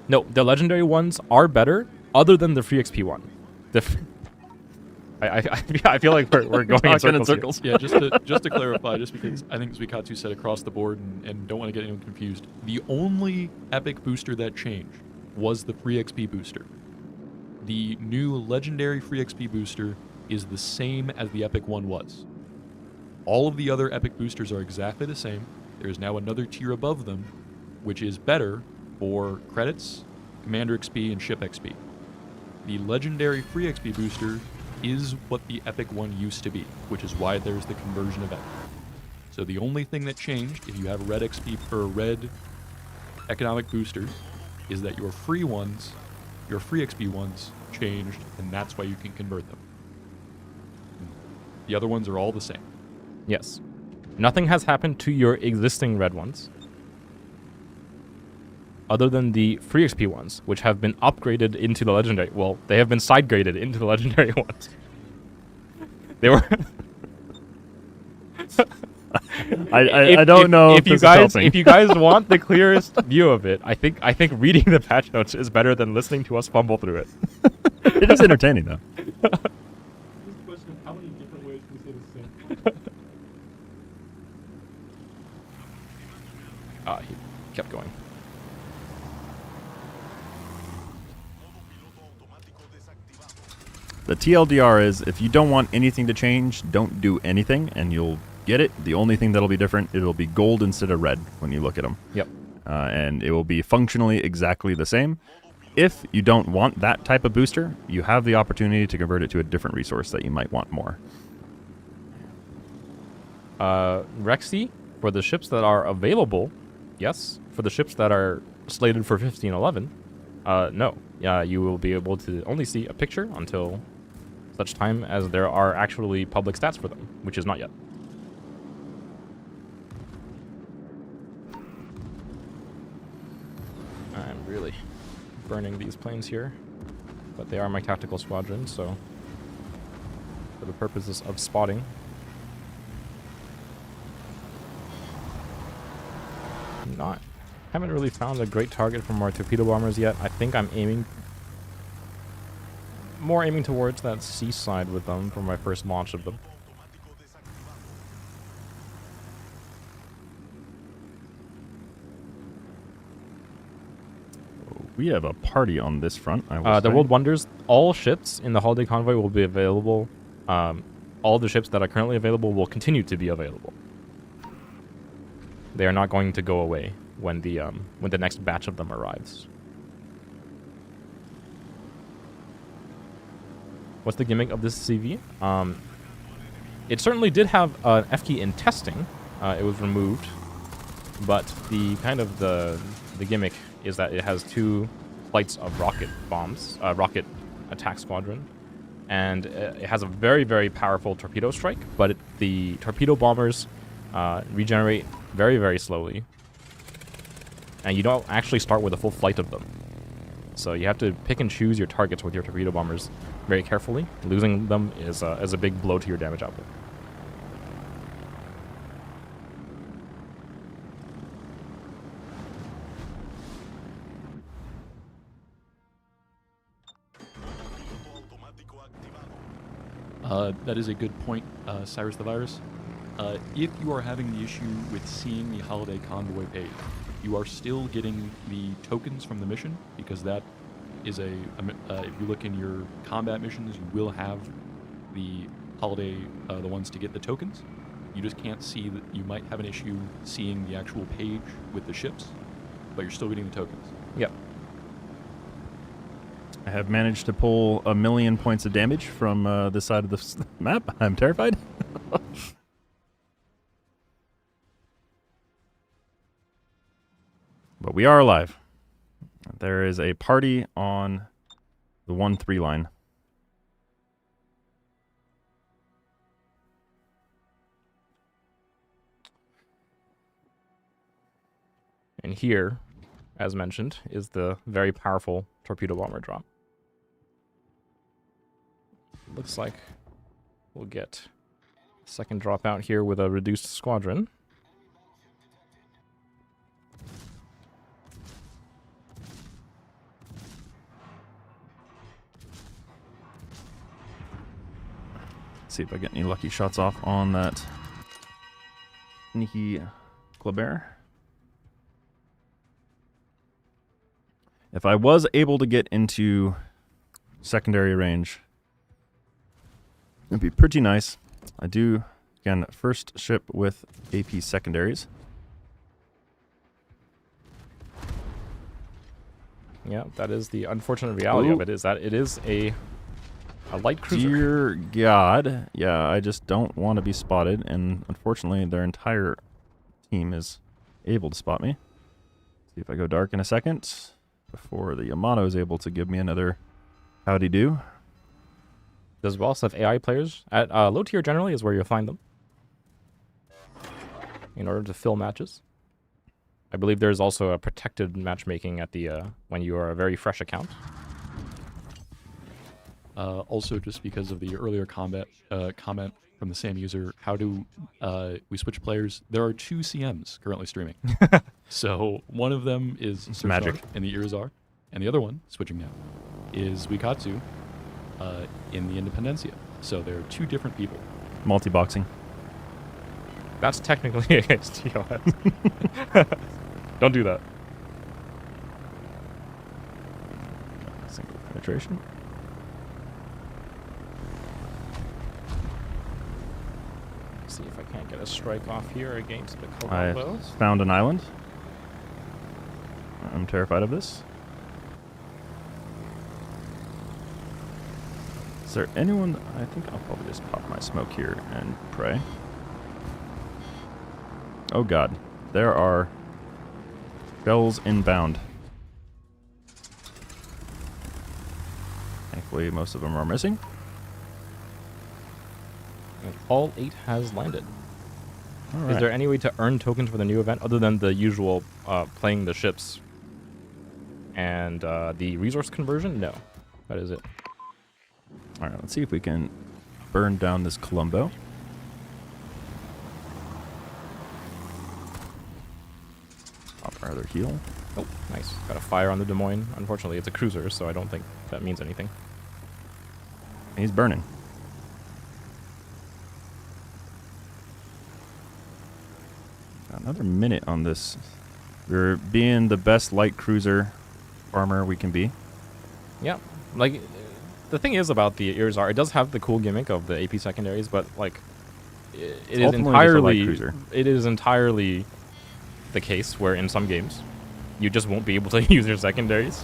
legendary ones are better, other than the free XP one. I feel like we're going in circles. Yeah, just to clarify, just because I think zuiKatsu said across the board and don't want to get anyone confused. The only epic booster that changed was the free XP booster. The new legendary free XP booster is the same as the epic one was. All of the other epic boosters are exactly the same. There is now another tier above them, which is better for credits, commander XP, and ship XP. The legendary free XP booster is what the epic one used to be, which is why there's the conversion event. So the only thing that changed, if you have red XP or red economic boosters, is that your free ones, your free XP ones, changed, and that's why you can convert them. The other ones are all the same. Yes. Nothing has happened to your existing red ones, other than the free XP ones, which have been upgraded into the legendary. Well, they have been side graded into the legendary ones. They were. I don't know if you guys want the clearest view of it, I think reading the patch notes is better than listening to us fumble through it. It is entertaining though. How many different ways can we say the same? He kept going. The TLDR is if you don't want anything to change, don't do anything, and you'll get it. The only thing that'll be different, it'll be gold instead of red when you look at them. Yep. And it will be functionally exactly the same. If you don't want that type of booster, you have the opportunity to convert it to a different resource that you might want more. Rexy, for the ships that are available, yes. For the ships that are slated for 1511, no. You will be able to only see a picture until such time as there are actually public stats for them, which is not yet. I'm really burning these planes here, but they are my tactical squadron, so for the purposes of spotting. Haven't really found a great target from our torpedo bombers yet. I think I'm aiming towards that seaside with them for my first launch of them. We have a party on this front. I will The say. World Wonders, all ships in the Holiday Convoy will be available. All the ships that are currently available will continue to be available. They are not going to go away when the next batch of them arrives. What's the gimmick of this CV? It certainly did have an F key in testing. It was removed, but the gimmick is that it has 2 flights of rocket bombs, rocket attack squadron, and it has a very, very powerful torpedo strike. But the torpedo bombers regenerate very, very slowly, and you don't actually start with a full flight of them. So you have to pick and choose your targets with your torpedo bombers very carefully. Losing them is a big blow to your damage output. That is a good point, Cyrus the Virus. If you are having the issue with seeing the Holiday Convoy page, you are still getting the tokens from the mission, because that is if you look in your combat missions, you will have the Holiday, the ones to get the tokens. You just can't see that. You might have an issue seeing the actual page with the ships, but you're still getting the tokens. Yep. I have managed to pull 1 million points of damage from this side of the map. I'm terrified. But we are alive. There is a party on the 1-3 line. And here, as mentioned, is the very powerful torpedo bomber drop. Looks like we'll get a second drop out here with a reduced squadron. See if I get any lucky shots off on that sneaky Kleber. If I was able to get into secondary range, it'd be pretty nice. I do, again, first ship with AP secondaries. Yeah, that is the unfortunate reality of it, is that it is a light cruiser. Dear God. Yeah, I just don't want to be spotted, and unfortunately their entire team is able to spot me. See if I go dark in a second before the Yamato is able to give me another howdy do. Does we also have AI players? At low tier generally is where you'll find them in order to fill matches. I believe there's also a protected matchmaking at the when you are a very fresh account. Also, just because of the earlier comment from the same user, how do we switch players? There are 2 CMs currently streaming. So one of them is magic in the Irizar, and the other one, switching now, is zuiKatsu in the Independencia. So there are 2 different people. Multi-boxing. That's technically against TOS. Don't do that. Single penetration. See if I can't get a strike off here against the I Columbos. found an island. I'm terrified of this. Is there anyone? I think I'll probably just pop my smoke here and pray. Oh God, there are shells inbound. Thankfully, most of them are missing. And all 8 has landed. All Is right. there any way to earn tokens for the new event other than the usual playing the ships and the resource conversion? No, that is it. All right, let's see if we can burn down this Columbo. Pop our other heal. Oh, nice. Got a fire on the Des Moines. Unfortunately, it's a cruiser, so I don't think that means anything. And he's burning. Got another minute on this. We're being the best light cruiser farmer we can be. Yeah, like the thing is about the Irizar, it does have the cool gimmick of the AP secondaries, but like it is ultimately just a light entirely cruiser. it is entirely the case where in some games you just won't be able to use your secondaries.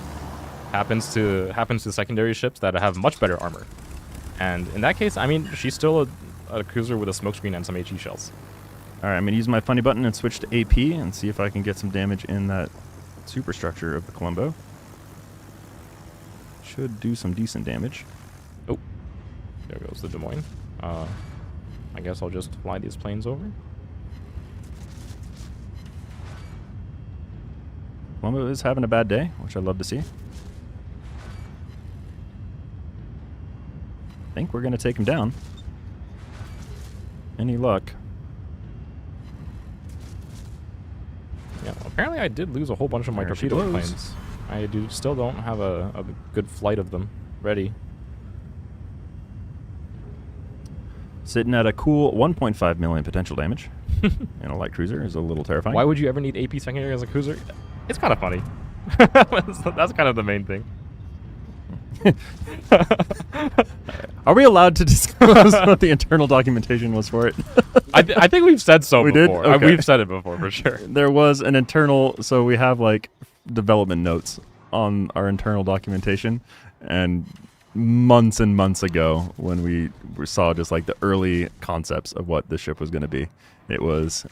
Happens to secondary ships that have much better armor. And in that case, I mean, she's still a cruiser with a smokescreen and some HE shells. All right, I'm going to use my funny button and switch to AP and see if I can get some damage in that superstructure of the Columbo. Should do some decent damage. Oh, there goes the Des Moines. I guess I'll just fly these planes over. Colombo is having a bad day, which I'd love to see. I think we're going to take him down. Any luck? Yeah, well, apparently I did lose a whole bunch of my There she torpedo blows. planes. I still don't have a good flight of them ready. Sitting at a cool 1.5 million potential damage. And a light cruiser is a little terrifying. Why would you ever need AP secondary as a cruiser? It's kind of funny. That's kind of the main thing. Are we allowed to disclose what the internal documentation was for it? I think we've said so We did? before. Okay. We've said it before for sure. There was an internal, so we have like development notes on our internal documentation, and months and months ago when we saw just like the early concepts of what the ship was going to be, it was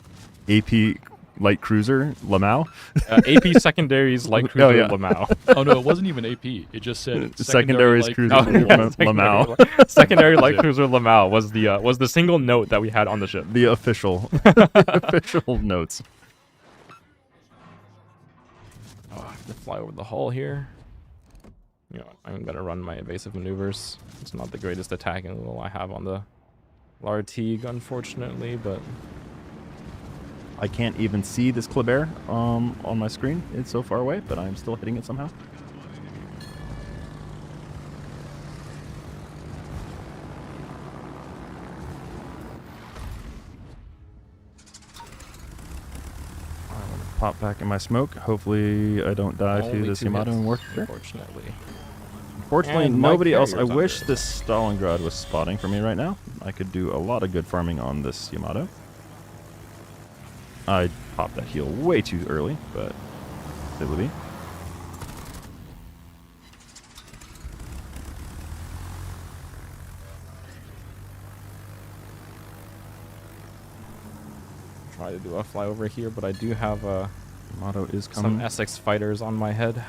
AP light cruiser Lamau. AP secondaries light cruiser yeah. Lamau. Oh no, it wasn't even AP. It just said Secondaries light cruiser. Oh, Lamau. Secondary light cruiser Lamau was the single note that we had on the ship. The official official notes. Oh, I have to fly over the hull here. You know, I'm gonna run my evasive maneuvers. It's not the greatest attacking angle I have on the Lartigue, unfortunately, but I can't even see this Kleber on my screen. It's so far away, but I'm still hitting it somehow. Pop back in my smoke. Hopefully I don't die to only this 2 Yamato hits, and Warfare. unfortunately. Unfortunately, And my nobody else. I carrier's wish under. this Stalingrad was spotting for me right now. I could do a lot of good farming on this Yamato. I popped that heal way too early, but it will be. Try to do a flyover here, but I do have Yamato is some coming. Essex fighters on my head.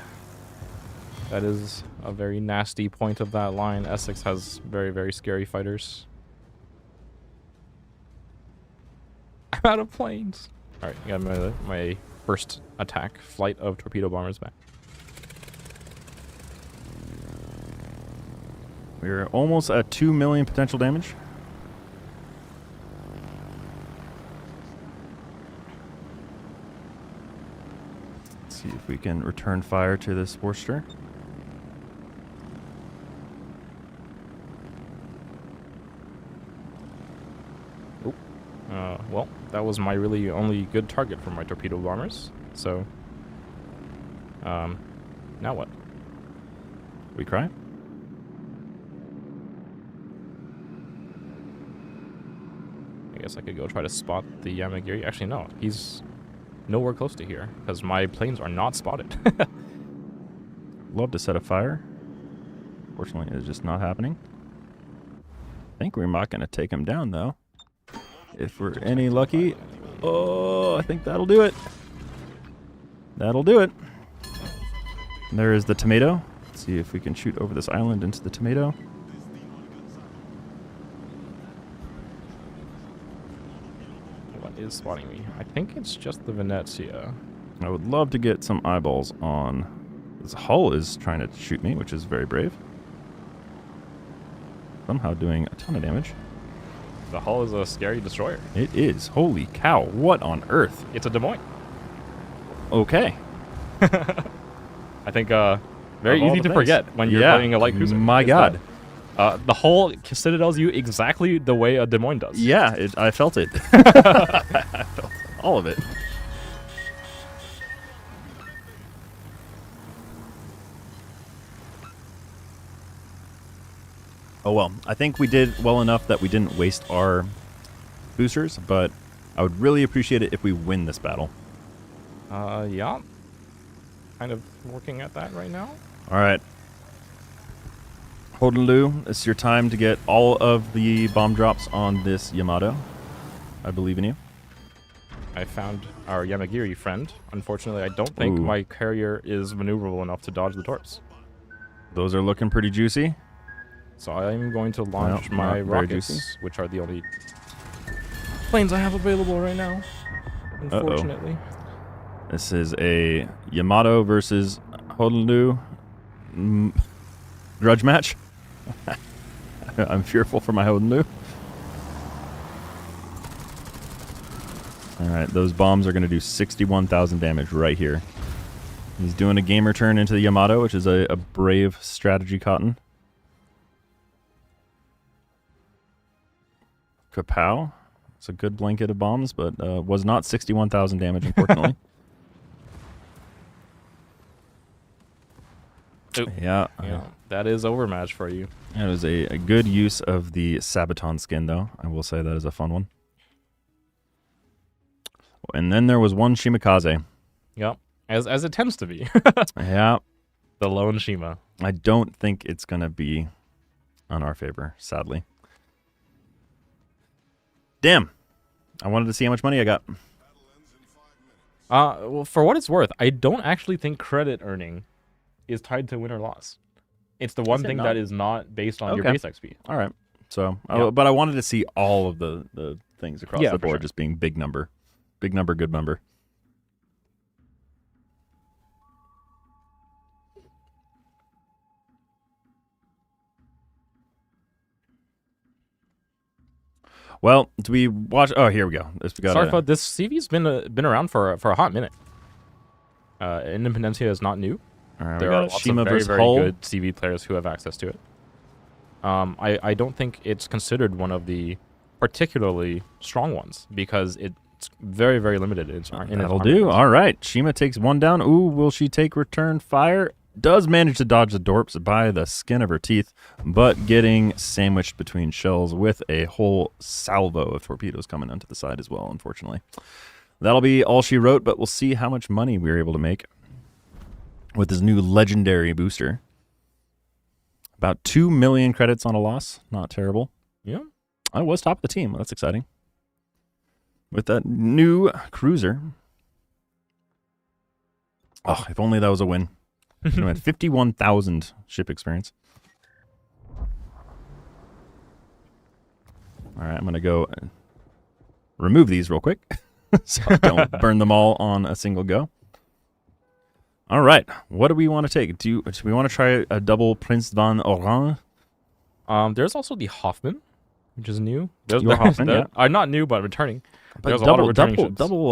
That is a very nasty point of that line. Essex has very, very scary fighters. I'm out of planes. All right, got my first attack flight of torpedo bombers back. We're almost at 2 million potential damage. Let's see if we can return fire to this Worcester. Well, that was my really only good target for my torpedo bombers. So, now what? We cry? I guess I could go try to spot the Yamagiri. Actually, no, he's nowhere close to here because my planes are not spotted. Love to set a fire. Fortunately, it's just not happening. I think we're not going to take him down, though. If we're any lucky. Oh, I think that'll do it. That'll do it. There is the tomato. Let's see if we can shoot over this island into the tomato. What is spotting me? I think it's just the Venezia. I would love to get some eyeballs on. This hull is trying to shoot me, which is very brave. Somehow doing a ton of damage. The hull is a scary destroyer. It is. Holy cow. What on earth? It's a Des Moines. Okay. I think very Of all easy the to things. forget when you're Yeah. playing a light cruiser. My is God. that, the hull citadels you exactly the way a Des Moines does. Yeah, I felt it. I felt all of it. Oh well, I think we did well enough that we didn't waste our boosters, but I would really appreciate it if we win this battle. Yeah. Kind of working at that right now. All right. Holdenlu, it's your time to get all of the bomb drops on this Yamato. I believe in you. I found our Yamagiri friend. Unfortunately, I don't think Ooh. my carrier is maneuverable enough to dodge the torps. Those are looking pretty juicy. So I'm going to launch Well, my not very rockets, juicy. which are the only planes I have available right now. Unfortunately. This is a Yamato versus Honolulu grudge match. I'm fearful for my Honolulu. All right, those bombs are going to do 61,000 damage right here. He's doing a gamer turn into the Yamato, which is a brave strategy, Cotton. Kapow. It's a good blanket of bombs, but was not 61,000 damage, unfortunately. Yeah. That is overmatch for you. That was a good use of the Sabaton skin, though. I will say that is a fun one. And then there was one Shimakaze. Yep. As it tends to be. Yeah. The lone Shima. I don't think it's going to be on our favor, sadly. Damn. I wanted to see how much money I got. Well, for what it's worth, I don't actually think credit earning is tied to win or loss. It's the one thing that is not based on your base XP. All right. So, but I wanted to see all of the things across the board just being big number. Big number, good number. Well, do we watch? Oh, here we go. Snarf, this CV's been around for a hot minute. Independencia is not new. Right, there are lots Shima of very, versus very Hull. good CV players who have access to it. I don't think it's considered one of the particularly strong ones because it's very, very limited. That'll do. All right. Shima takes one down. Ooh, will she take return fire? Does manage to dodge the dorps by the skin of her teeth, but getting sandwiched between shells with a whole salvo of torpedoes coming onto the side as well, unfortunately. That'll be all she wrote, but we'll see how much money we were able to make with this new legendary booster. About 2 million credits on a loss. Not terrible. Yeah. I was top of the team. That's exciting. With that new cruiser. Oh, if only that was a win. I had 51,000 ship experience. All right, I'm going to go remove these real quick so I don't burn them all on a single go. All right, what do we want to take? Do we want to try a double Prince van Oran? There's also the Hoffman, which is new. Hoffman, yeah. Not new, but returning. But there's a lot of returning ships. double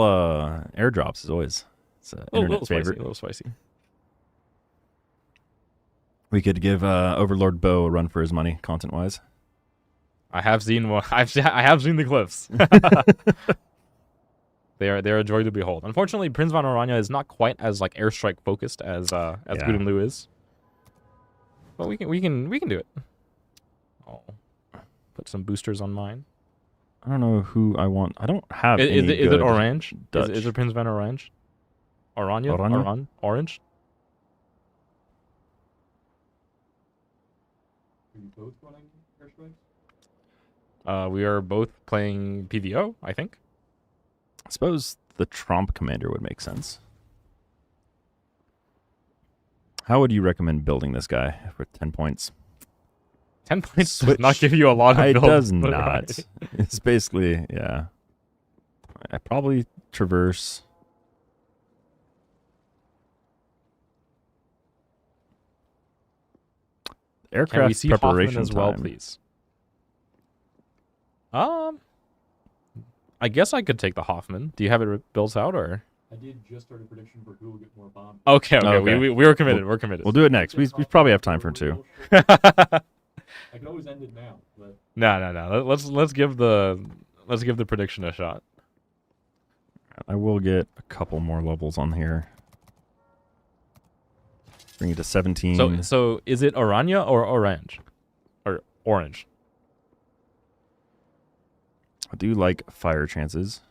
airdrops is always an internet favorite. A little spicy. We could give Overlord Bo a run for his money, content-wise. I have seen I have seen the clips. They are a joy to behold. Unfortunately, Prince van Oranje is not quite as like airstrike focused as Gudun Lu is. But we can do it. I'll put some boosters on mine. I don't know who I want. I don't have any Is it Orange? Dutch. Is it Prince van Orange? Oranje? Orange? Are you both running airstrikes? We are both playing PVO, I think. I suppose the Tromp commander would make sense. How would you recommend building this guy for 10 points? 10 points does not give you a lot of It build. does not. It's basically, yeah. I probably traverse. Aircraft Can we see preparation Hoffman as well, time. please? I guess I could take the Hoffman. Do you have it built out, or? I did just start a prediction for who will get more bombs. Okay. Okay. We were committed. We're committed. We'll do it next. We probably have time for 2. I can always end it now, but No. Let's give the prediction a shot. I will get a couple more levels on here. Bring it to 17. So is it Oranje or Orange? Or Orange? I do like fire chances.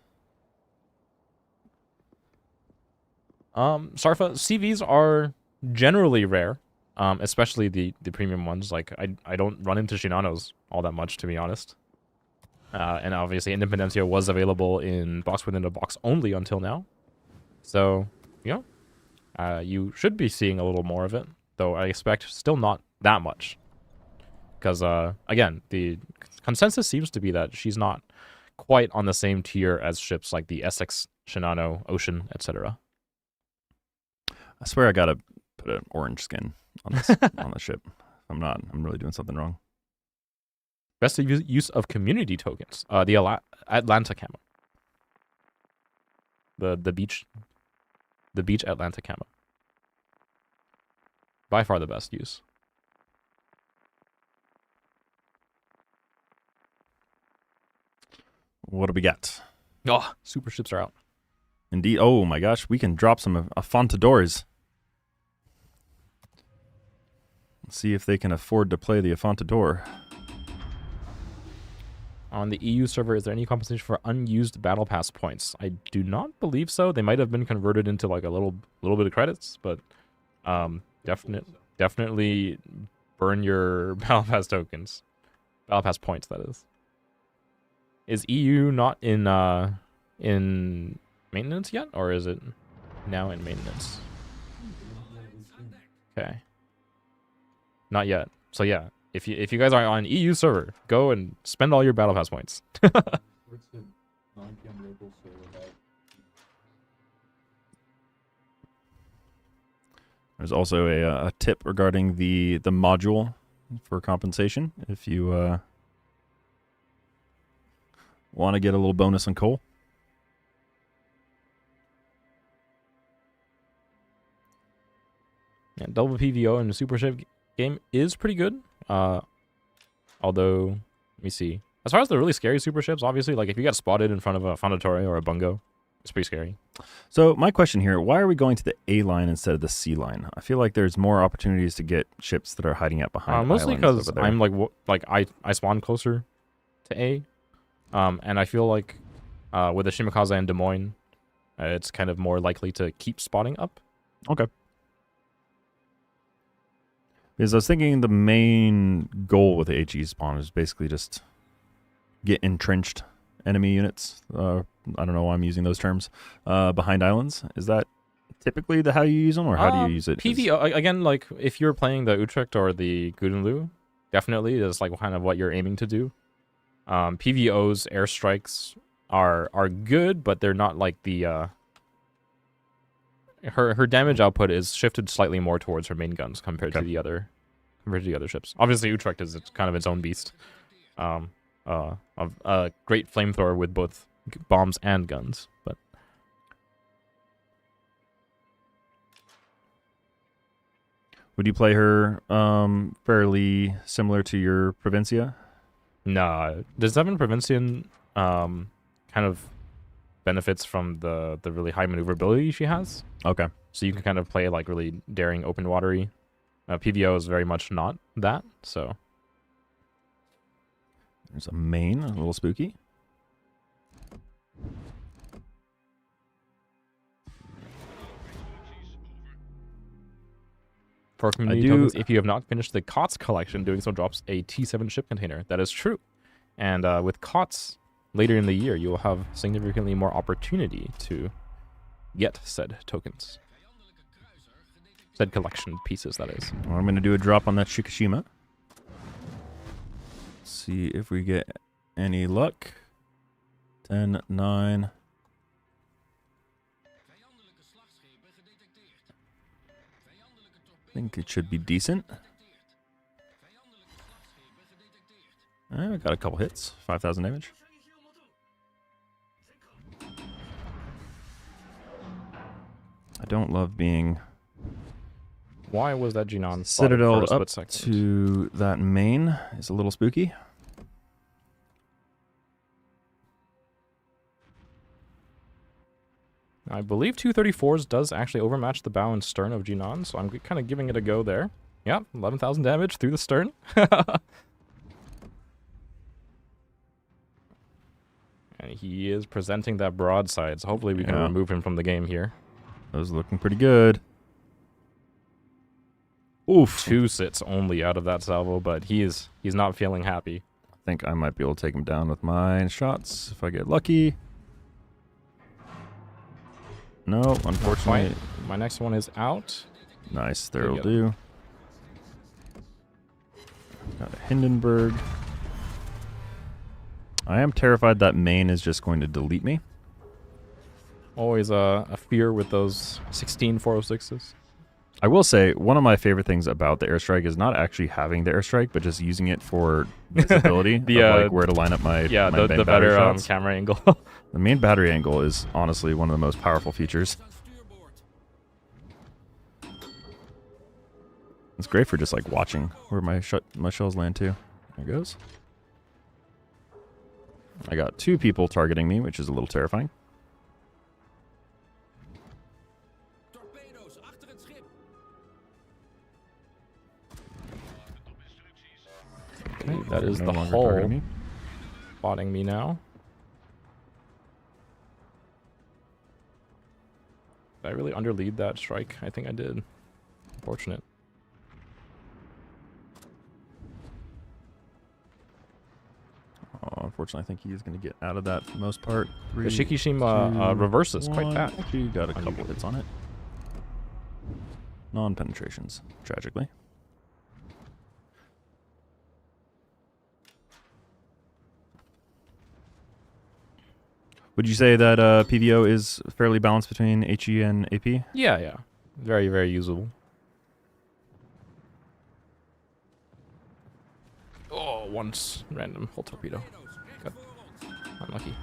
Sarfa, CVs are generally rare, especially the premium ones. Like I don't run into Shinanos all that much, to be honest. And obviously Independencia was available in box within a box only until now. So, you should be seeing a little more of it, though I expect still not that much. Because, again, the consensus seems to be that she's not quite on the same tier as ships like the Essex, Shinano, Ocean, etc. I swear I gotta put an orange skin on this on the ship. I'm not. I'm really doing something wrong. Best use of community tokens. The Atlanta camo. The beach Atlanta camo. By far the best use. What do we got? Oh, super ships are out. Indeed. Oh my gosh, we can drop some Affontadors. Let's see if they can afford to play the Affontador. On the EU server, is there any compensation for unused battle pass points? I do not believe so. They might have been converted into like a little bit of credits, but definitely burn your battle pass tokens. Battle pass points, that is. Is EU not in maintenance yet, or is it now in maintenance? Okay. Not yet. So yeah, if you guys are on an EU server, go and spend all your battle pass points. There's also a tip regarding the module for compensation if you want to get a little bonus on coal. Yeah, double PVO in the Super Ship game is pretty good. Although, let me see. As far as the really scary Super Ships, obviously, like if you got spotted in front of a Fondatore or a Bungo, it's pretty scary. So my question here, why are we going to the A line instead of the C line? I feel like there's more opportunities to get ships that are hiding out behind Mostly islands because over there. I'm I spawn closer to A. And I feel like with the Shimakaze and Des Moines, it's kind of more likely to keep spotting up. Okay. Because I was thinking the main goal with the HE spawn is basically just get entrenched enemy units. I don't know why I'm using those terms. Behind islands. Is that typically how you use them, or how do you use it? PVO, again, like if you're playing the Utrecht or the Gudenlu, definitely is like kind of what you're aiming to do. PVO's airstrikes are good, but they're not like the her damage output is shifted slightly more towards her main guns compared to the other ships. Obviously, Utrecht is kind of its own beast. A great flamethrower with both bombs and guns, but would you play her fairly similar to your Provincia? nah, the 7 Provincian kind of benefits from the really high maneuverability she has. Okay. So you can kind of play like really daring open watery. PVO is very much not that, so. There's a main, a little spooky. For community tokens, if you have not finished the COTS collection, doing so drops a T7 ship container. That is true. And with COTS, later in the year, you will have significantly more opportunity to get said tokens. Said collection pieces, that is. Well, I'm going to do a drop on that Shikishima. See if we get any luck. 10, 9. I think it should be decent. We got a couple hits. 5,000 damage. I don't love being Why was that Jinan spotted Citadel for a split up second? to that main is a little spooky. I believe 234s does actually overmatch the bow and stern of Jinan, so I'm kind of giving it a go there. Yeah, 11,000 damage through the stern. And he is presenting that broadside, so hopefully we can remove him from the game here. That was looking pretty good. Oof. 2 sits only out of that salvo, but he's not feeling happy. I think I might be able to take him down with my shots if I get lucky. No, unfortunately. My next one is out. Nice, there'll do. Got a Hindenburg. I am terrified that main is just going to delete me. Always a fear with those 16 406s. I will say one of my favorite things about the airstrike is not actually having the airstrike, but just using it for visibility of like where to line up my the main better shots. camera angle. The main battery angle is honestly one of the most powerful features. It's great for just like watching where my shells land too. There it goes. I got 2 people targeting me, which is a little terrifying. Okay, that is No the longer hull targeting me. spotting me now. Did I really underlead that strike? I think I did. Unfortunate. Oh, unfortunately, I think he is going to get out of that for the most part. The 3, Shikishima 2, reverses quite 1. fast. Actually, got a couple hits on it. Non-penetrations, tragically. Would you say that PVO is fairly balanced between HE and AP? Yeah, yeah. Very, very usable. Oh, once random hull torpedo. Got unlucky.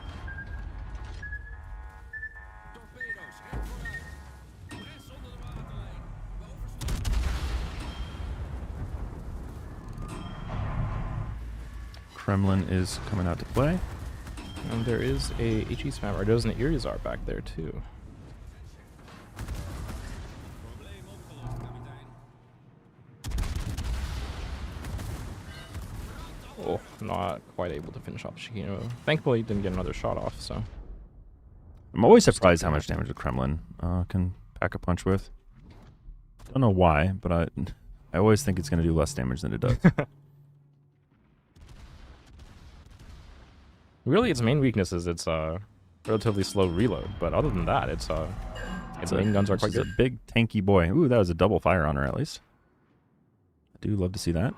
Kremlin is coming out to play. And there is a HE spammer. There's an Irizar back there too. Oh, not quite able to finish off Shikino. Thankfully, didn't get another shot off, so. I'm always surprised how much damage the Kremlin can pack a punch with. Don't know why, but I always think it's going to do less damage than it does. Really, its main weakness is its relatively slow reload, but other than that, its main guns are quite She's good. a big tanky boy. Ooh, that was a double fire on her at least. I do love to see that.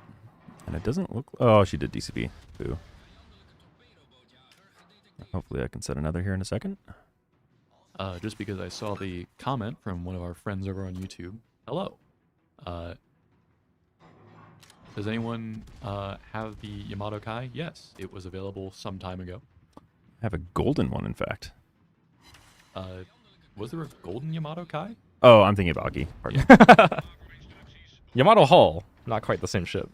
And it doesn't look... Oh, she did DCB. Boo. Hopefully I can set another here in a second. Just because I saw the comment from one of our friends over on YouTube. Hello. Does anyone have the Yamato Kai? Yes, it was available some time ago. I have a golden one, in fact. Was there a golden Yamato Kai? Oh, I'm thinking of Aki. Pardon. Yamato Hull, not quite the same ship.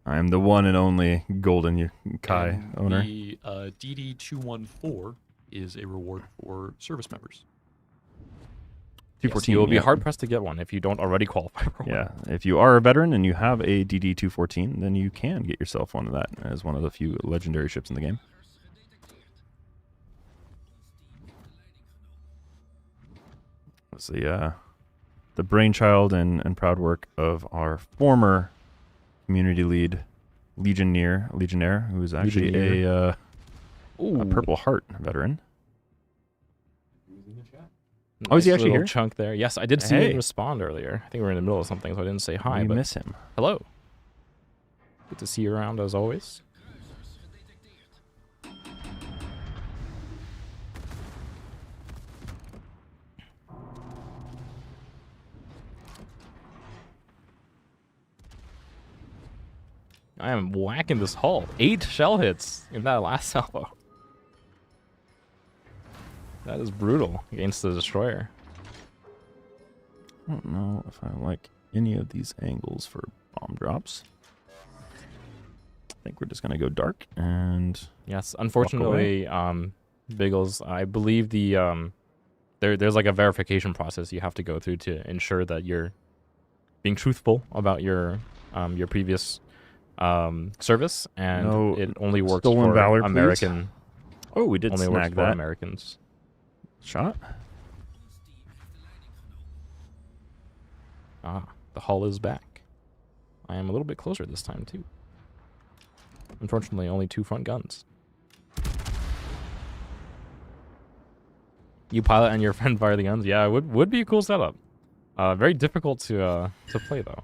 I am the one and only golden Kai And owner. The DD-214 is a reward for service members. 214. You will be yeah. hard pressed to get one if you don't already qualify for one. Yeah, if you are a veteran and you have a DD-214, then you can get yourself one of that as one of the few legendary ships in the game. It's the brainchild and proud work of our former community lead, Legionnaire, who is actually a Purple Heart veteran. Oh, is he actually little here? chunk there. Yes, I did see Hey. him respond earlier. I think we were in the middle of something, so I didn't say hi. We But miss him. hello. Good to see you around as always. I am whacking this hull. 8 shell hits in that last salvo. That is brutal against the destroyer. I don't know if I like any of these angles for bomb drops. I think we're just going to go dark and... Yes, unfortunately, Biggles, I believe the there's like a verification process you have to go through to ensure that you're being truthful about your previous service, and No it only works stolen for valor, please. American. Oh, we did Only works snag for that Americans. shot. Ah, the hull is back. I am a little bit closer this time too. Unfortunately, only 2 front guns. You pilot and your friend fire the guns. Yeah, it would be a cool setup. Very difficult to play though.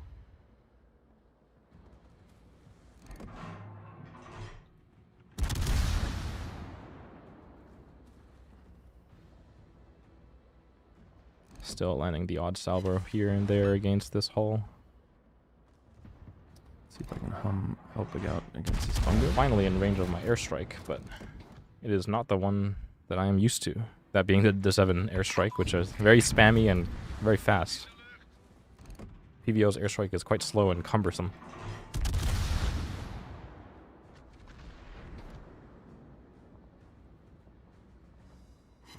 Still landing the odd salvo here and there against this hull. See if I can help out against this bungo. Finally in range of my airstrike, but it is not the one that I am used to. That being the 7 airstrike, which is very spammy and very fast. PVO's airstrike is quite slow and cumbersome.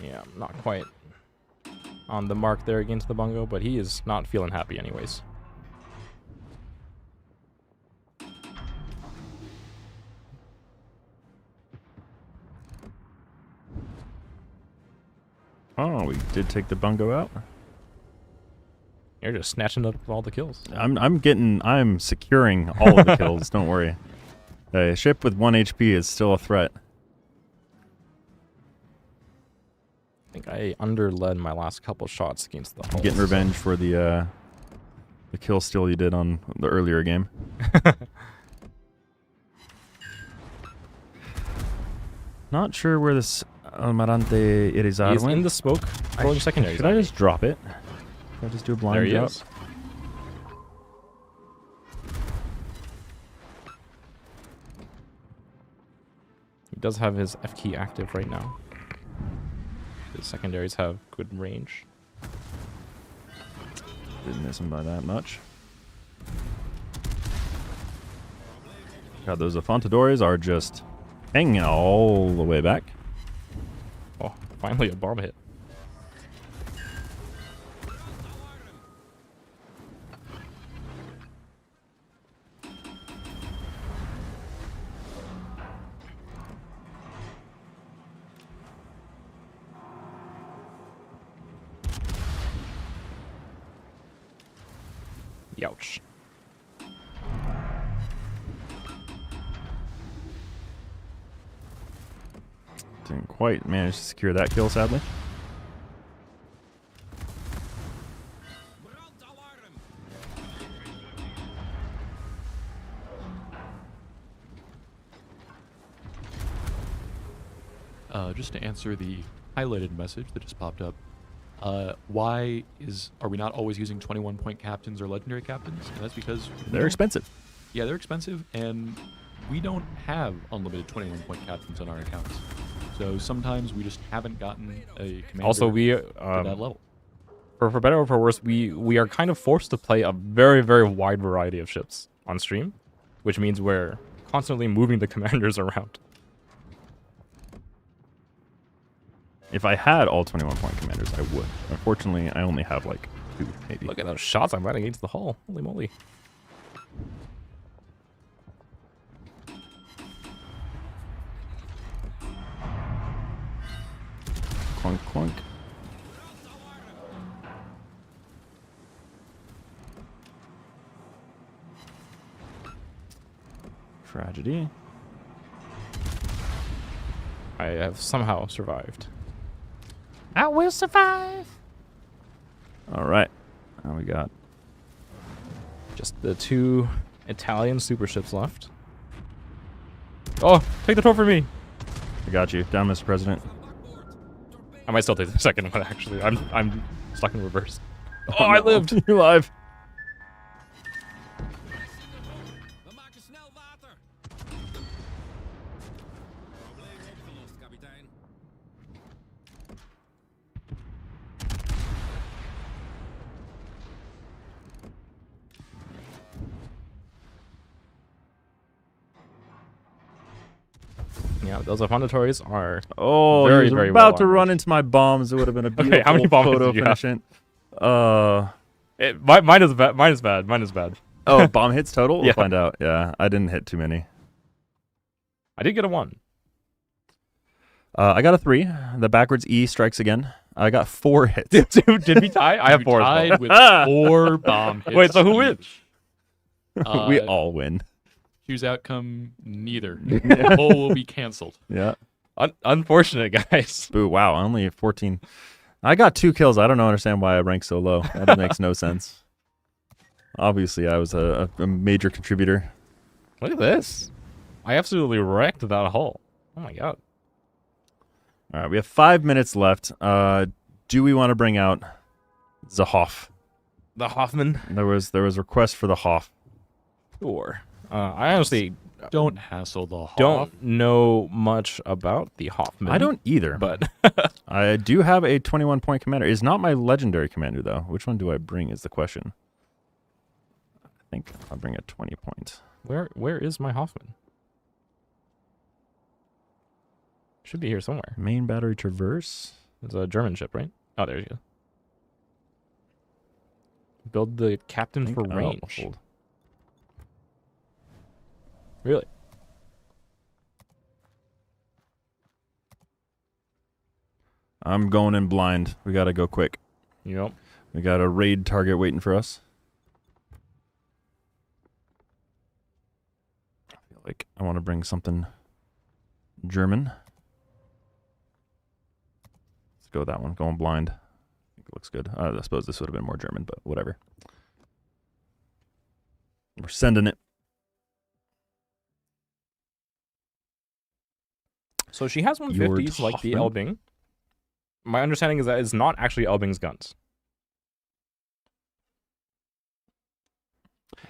Yeah, not quite on the mark there against the bungo, but he is not feeling happy anyways. Oh, we did take the bungo out. You're just snatching up all the kills. I'm securing all of the kills. Don't worry. A ship with 1 HP is still a threat. I think I underled my last couple shots against the hull. Getting revenge for the kill steal you did on the earlier game. Not sure where this Almirante Irizar He's went. in the smoke, rolling secondaries. Should I just drop it? Should I just do a blind There he drop? is. He does have his F key active right now. His secondaries have good range. Didn't miss him by that much. God, those Afontadores are just hanging all the way back. Oh, finally a bomb hit. Youch. Didn't quite manage to secure that kill, sadly. Just to answer the highlighted message that just popped up, why are we not always using 21-point captains or legendary captains? And that's because They're expensive. Yeah, they're expensive, and we don't have unlimited 21-point captains on our accounts. So sometimes we just haven't gotten a commander Also, we to that level. for better or for worse, we are kind of forced to play a very, very wide variety of ships on stream, which means we're constantly moving the commanders around. If I had all 21-point commanders, I would. Unfortunately, I only have like 2, maybe. Look at those shots I'm landing against the hull. Holy moly. Clunk, clunk. Tragedy. I have somehow survived. I will survive. All right. Now we got Just the 2 Italian super ships left. Oh, take the tour for me. I got you. Down, Mr. President. I might still take the second one, actually. I'm stuck in reverse. Oh, I lived. You're alive. We maken snel water. Probleem opgelost, kapitein. Yeah, those Afontadores are Oh, very, he was very about well to armed. run into my bombs. It would have been a beautiful Okay, how many bombs photo did you have? finishing. Mine is bad. Mine is bad. Mine is bad. Oh, bomb hits total? Yeah. We'll find out. Yeah, I didn't hit too many. I did get a 1. I got a 3. The backwards E strikes again. I got 4 hits. Did we tie? I have You 4 as tied well. with 4 bomb hits. Wait, so who wins? We all win. Choose outcome neither. The poll will be canceled. Yeah. Unfortunate, guys. Boo, wow, only 14. I got 2 kills. I don't understand why I ranked so low. That makes no sense. Obviously, I was a major contributor. Look at this. I absolutely wrecked that hull. Oh my god. All right, we have 5 minutes left. Do we want to bring out The Hoff. The Hoffman. There was request for the Hoff. Sure. I honestly Don't hassle the Hoff. don't know much about the Hoffman. I don't either. But I do have a 21-point commander. It's not my legendary commander, though. Which one do I bring is the question. I think I'll bring a 20-point. where is my Hoffman? Should be here somewhere. Main battery traverse. It's a German ship, right? Oh, there you go. Build the captain for range. Hold. Really? I'm going in blind. We gotta go quick. Yep. We got a raid target waiting for us. I feel like I want to bring something German. Let's go with that one. Going blind. I think it looks good. I suppose this would have been more German, but whatever. We're sending it. So she has 150s like the Hoffman? Elbing. My understanding is that it's not actually Elbing's guns.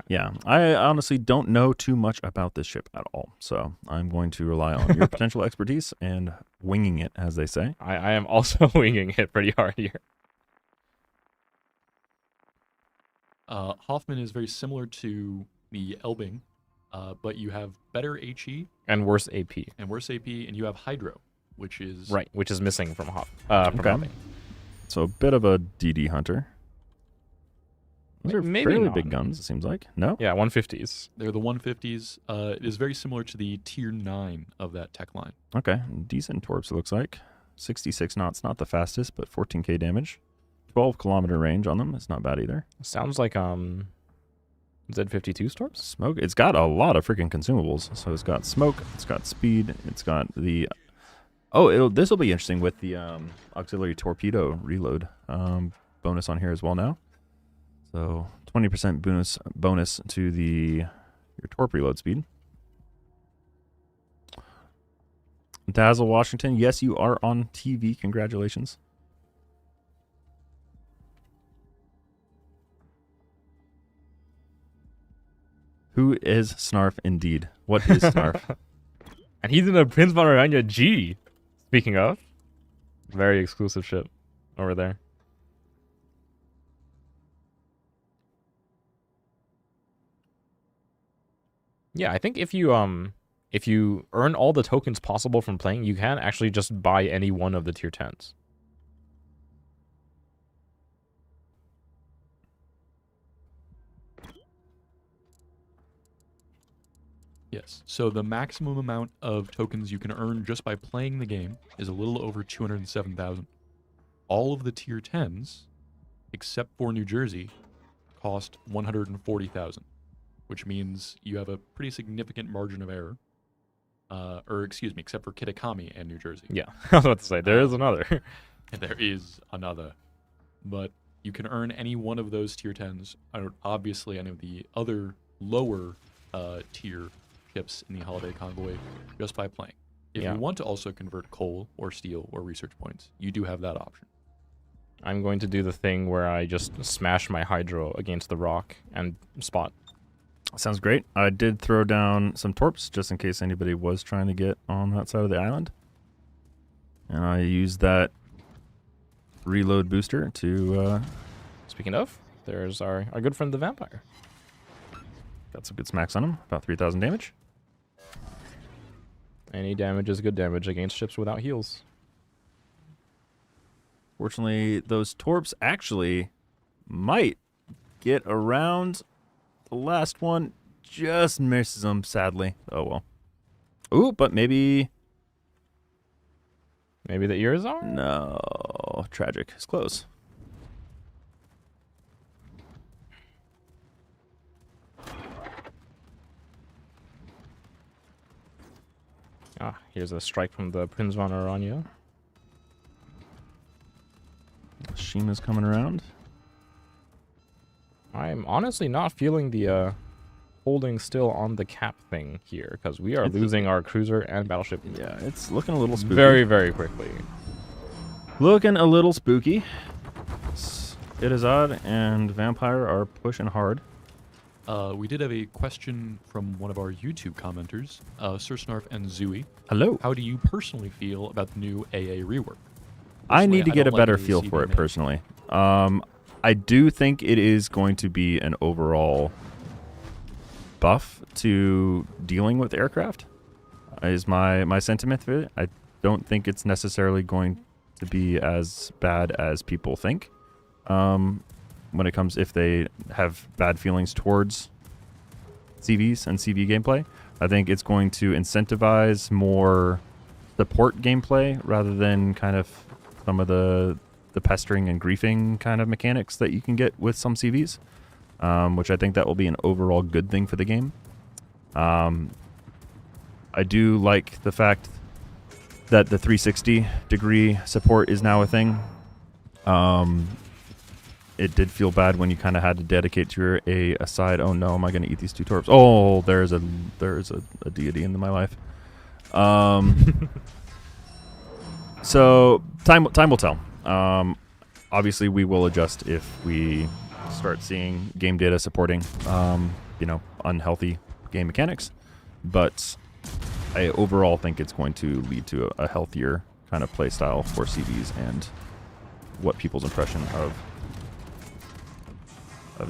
Yeah, I honestly don't know too much about this ship at all, so I'm going to rely on your potential expertise and winging it, as they say. I am also winging it pretty hard here. Hoffman is very similar to the Elbing, but you have better HE And worse AP. and worse AP, and you have Hydro, which is Right, which is missing from from Okay. Elbing. So a bit of a DD hunter. Those are Maybe fairly not. big guns, it seems like. No? Yeah, 150s. They're the 150s. It is very similar to the Tier 9 of that tech line. Okay, decent torps, it looks like. 66 knots, not the fastest, but 14k damage. 12-kilometer range on them. It's not bad either. Sounds like Z52 storms? Smoke. It's got a lot of freaking consumables. So it's got smoke. It's got speed. It's got the. Oh, this will be interesting with the auxiliary torpedo reload bonus on here as well now. So 20% bonus to your torp reload speed. Dazzle Washington. Yes, you are on TV. Congratulations. Who is Snarf indeed? What is Snarf? And he's in a Prince Pomerania G. Speaking of, very exclusive ship over there. Yeah, I think if you earn all the tokens possible from playing, you can actually just buy any one of the tier 10s. Yes. So the maximum amount of tokens you can earn just by playing the game is a little over 207,000. All of the tier 10s, except for New Jersey, cost 140,000, which means you have a pretty significant margin of error. Or excuse me, except for Kitakami and New Jersey. Yeah, I was about to say, there is another. There is another. But you can earn any one of those tier 10s, or obviously any of the other lower tier ships in the Holiday Convoy just by playing. If Yeah. you want to also convert coal or steel or research points, you do have that option. I'm going to do the thing where I just smash my Hydro against the rock and spot. Sounds great. I did throw down some torps just in case anybody was trying to get on that side of the island. And I used that reload booster to Speaking of, there's our good friend the Vampire. got some good smacks on him. About 3,000 damage. Any damage is good damage against ships without heals. Fortunately, those torps actually might get around. The last one just misses them, sadly. Oh, well. Ooh, but maybe... Maybe the ears are? No. Tragic. It's close. Ah, here's a strike from the Prince von Oranje. Shima's coming around. I'm honestly not feeling the holding still on the cap thing here, because we are losing our cruiser and battleship Yeah, it's looking a little spooky. very, very quickly. Looking a little spooky. Irizad and Vampire are pushing hard. We did have a question from one of our YouTube commenters, Sir Snarf and Zui. Hello. How do you personally feel about the new AA rework? I need to Personally, get a don't better like feel for it ACB. personally. I do think it is going to be an overall buff to dealing with aircraft. Is my sentiment for it. I don't think it's necessarily going to be as bad as people think. When it comes, if they have bad feelings towards CVs and CV gameplay, I think it's going to incentivize more support gameplay rather than kind of some of the pestering and griefing kind of mechanics that you can get with some CVs, which I think that will be an overall good thing for the game. I do like the fact that the 360 degree support is now a thing. It did feel bad when you kind of had to dedicate your a side. Oh no, am I going to eat these 2 torps? Oh, there's a deity in my life. So time will tell. Obviously, we will adjust if we start seeing game data supporting, unhealthy game mechanics. But I overall think it's going to lead to a healthier kind of play style for CVs and what people's impression of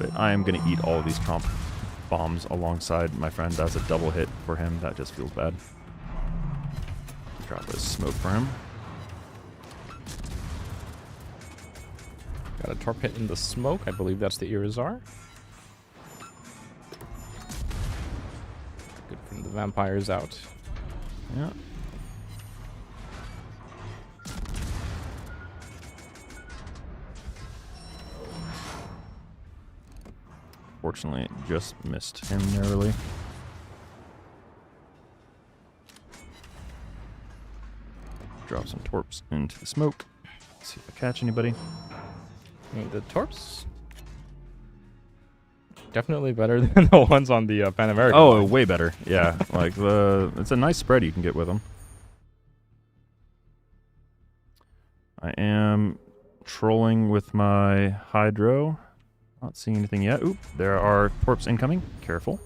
it. I am going to eat all of these Tromp bombs alongside my friend. That's a double hit for him. That just feels bad. Drop a smoke for him. Got a torp hit in the smoke. I believe that's the Irizar. Good from the vampires out. Yeah. Fortunately, just missed him narrowly. Drop some torps into the smoke. See if I catch anybody. The torps definitely better than the ones on the Pan American. Oh, line. way better. Yeah, like it's a nice spread you can get with them. I am trolling with my hydro. Not seeing anything yet. Oop, there are torps incoming. Careful.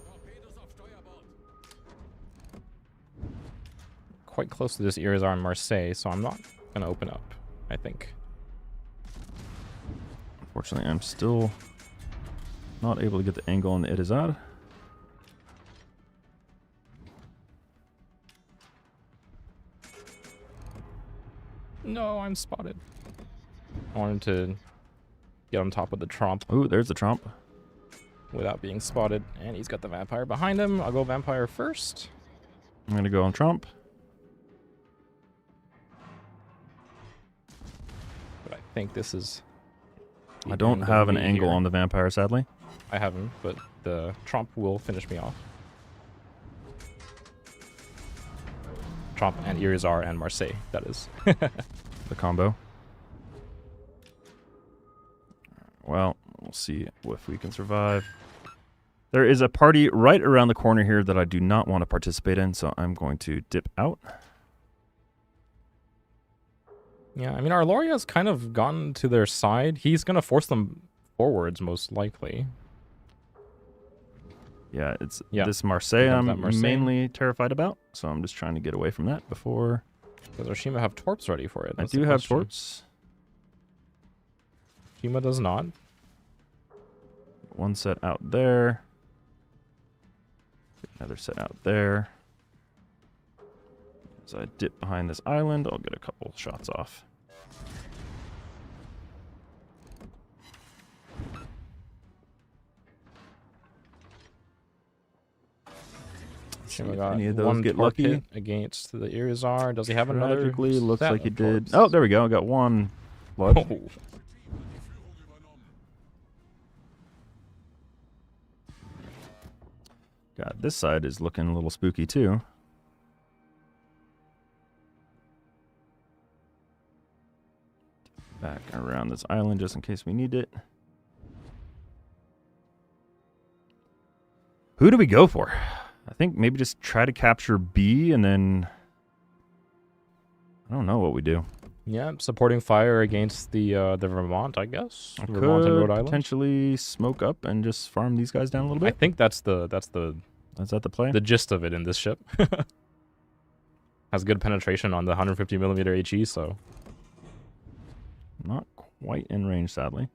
Quite close to this Irizar in Marseille, so I'm not gonna open up, I think. Unfortunately, I'm still not able to get the angle on the Irizar. No, I'm spotted. I wanted to get on top of the Tromp Ooh, there's the Tromp. without being spotted, and he's got the Vampire behind him. I'll go Vampire first. I'm going to go on Tromp. But I think this is... I don't have an angle on the Vampire, sadly. I have him, but the Tromp will finish me off. Tromp and Irizar and Marseille, that is. The combo. Well, we'll see if we can survive. There is a party right around the corner here that I do not want to participate in, so I'm going to dip out. Yeah, I mean, our Loria's kind of gone to their side. He's going to force them forwards, most likely. Yeah, it's Yeah. this Marseille Comes that I'm Marseille. mainly terrified about, so I'm just trying to get away from that before... Does Oshima have torps ready for it? I That's do the have question. torps. Oshima does not. One set out there. Another set out there. As I dip behind this island, I'll get a couple shots off. See Oshima if got any of those one get torp lucky. hit against the Irizar. Does he have another? Tragically, looks set like he of did. torps? Oh, there we go. I got one blood. Oh. God, this side is looking a little spooky too. Back around this island just in case we need it. Who do we go for? I think maybe just try to capture B and then... I don't know what we do. Yeah, supporting fire against the Vermont, I guess. Vermont and Rhode Could Island. potentially smoke up and just farm these guys down a little I bit. think that's the Is that the play? gist of it in this ship. Has good penetration on the 150 millimeter HE, so Not quite in range, sadly.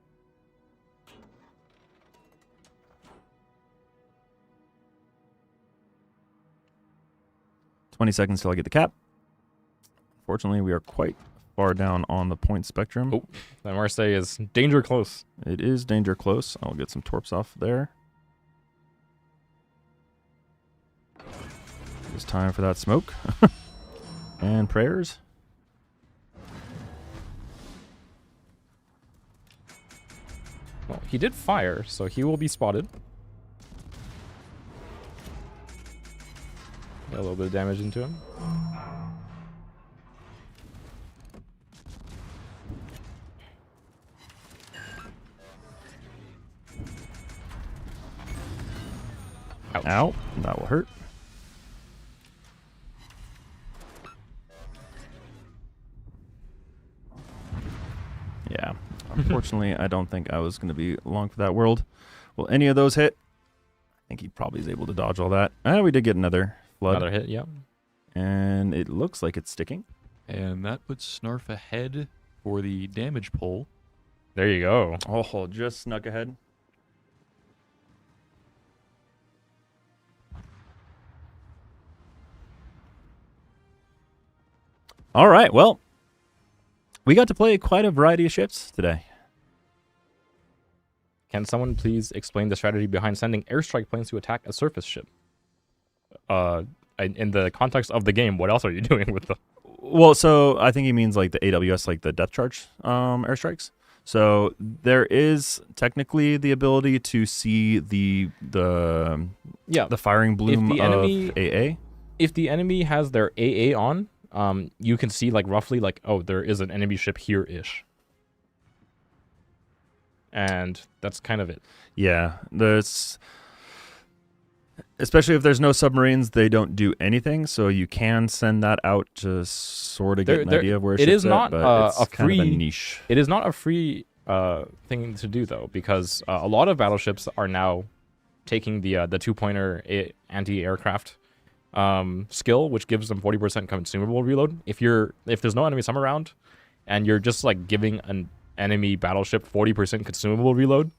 "20 seconds till I get the cap." Fortunately, we are quite far down on the point spectrum. Oh. that Marseille is danger close. It is danger close. I'll get some torps off there. It's time for that smoke. And prayers. Well, he did fire, so he will be spotted. Got a little bit of damage into him. Ouch. Ow. That will hurt. Yeah. Unfortunately, I don't think I was going to be long for that world. Will any of those hit? I think he probably is able to dodge all that. We did get another flood. Another hit, yeah. And it looks like it's sticking. And that puts Snarf ahead for the damage poll. There you go. Oh, just snuck ahead. All right, well, we got to play quite a variety of ships today. Can someone please explain the strategy behind sending airstrike planes to attack a surface ship? In the context of the game, what else are you doing with the... Well, so I think he means like the AWS, like the depth charge airstrikes. So there is technically the ability to see the firing bloom of AA. If the enemy has their AA on, you can see like roughly like, oh, there is an enemy ship here-ish. And that's kind of it. Yeah, especially if there's no submarines, they don't do anything. So you can send that out to sort of get an idea of where it is not it's a free kind of a niche. It is not a free thing to do though, because a lot of battleships are now taking the 2-pointer anti-aircraft skill, which gives them 40% consumable reload. If there's no enemy sum around, and you're just like giving an enemy battleship 40% consumable reload,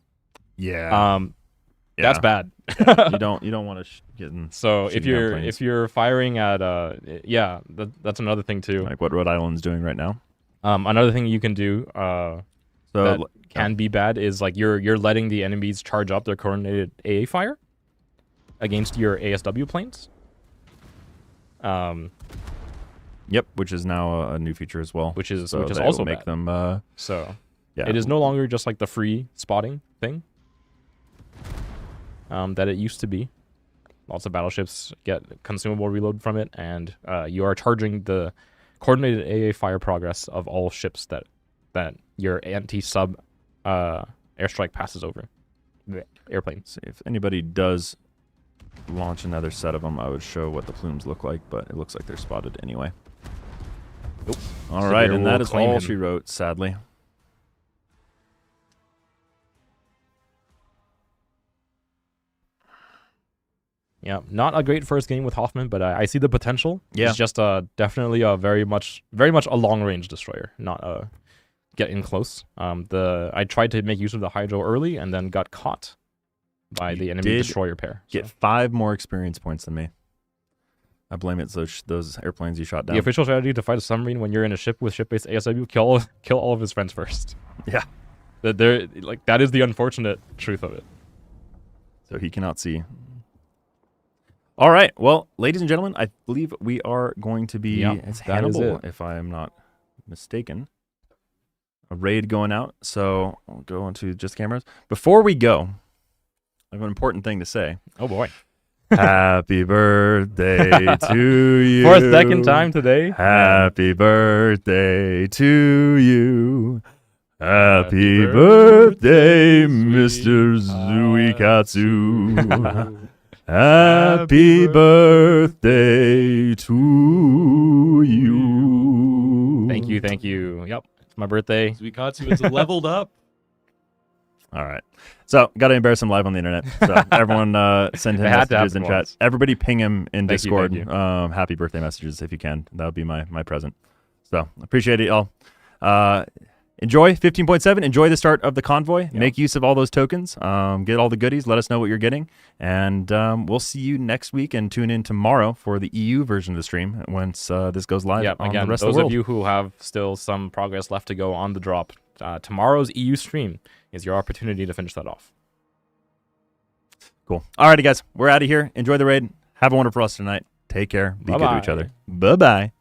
that's bad. You don't want to get in. So if you're firing at that's another thing too. Like what Rhode Island's doing right now. Another thing you can do that can be bad is like you're letting the enemies charge up their coordinated AA fire against your ASW planes. Yep, which is now a new feature as well. Which is that also will make bad. them. So yeah, it is no longer just like the free spotting thing that it used to be. Lots of battleships get consumable reload from it, and you are charging the coordinated AA fire progress of all ships that your anti-sub airstrike passes over. The airplane. See if anybody does launch another set of them, I would show what the plumes look like, but it looks like they're spotted anyway. Nope. All right, Severe and that will is claim all him. she wrote, sadly. Yeah, not a great first game with Hoffman, but I see the potential. Yeah. It's just definitely a very much a long-range destroyer, not a get in close. I tried to make use of the hydro early and then got caught by the enemy did destroyer pair. Get 5 more experience points than me. I blame it those airplanes you shot down. The official strategy to fight a submarine when you're in a ship with ship-based ASW, kill all of his friends first. Yeah. That is the unfortunate truth of it. So he cannot see. All right. Well, ladies and gentlemen, I believe we are going to be it's that is Hannibal, it. if I am not mistaken. A raid going out. So I'll go into just cameras. Before we go, I have an important thing to say. Oh boy. Happy birthday to you. For a second time today. Happy birthday to you. Happy birthday, Mr. zuiKatsu. Happy birthday to you. Thank you. you, thank you. Yep, it's my birthday. zuiKatsu is leveled up. All right. So, got to embarrass him live on the internet. So, everyone send him It had to messages in happen chat. once. Everybody ping him in Thank you, Discord. thank you. Happy birthday messages if you can. That would be my present. So, appreciate it, y'all. Enjoy 15.7. Enjoy the start of the convoy. Yep. Make use of all those tokens. Get all the goodies. Let us know what you're getting. And we'll see you next week and tune in tomorrow for the EU version of the stream once this goes live Yep, on again, the rest of those the world. of you who have still some progress left to go on the drop, tomorrow's EU stream is your opportunity to finish that off. Cool. All righty, guys. We're out of here. Enjoy the raid. Have a wonderful rest tonight. Take care. Be good to each Bye-bye. other. Bye-bye.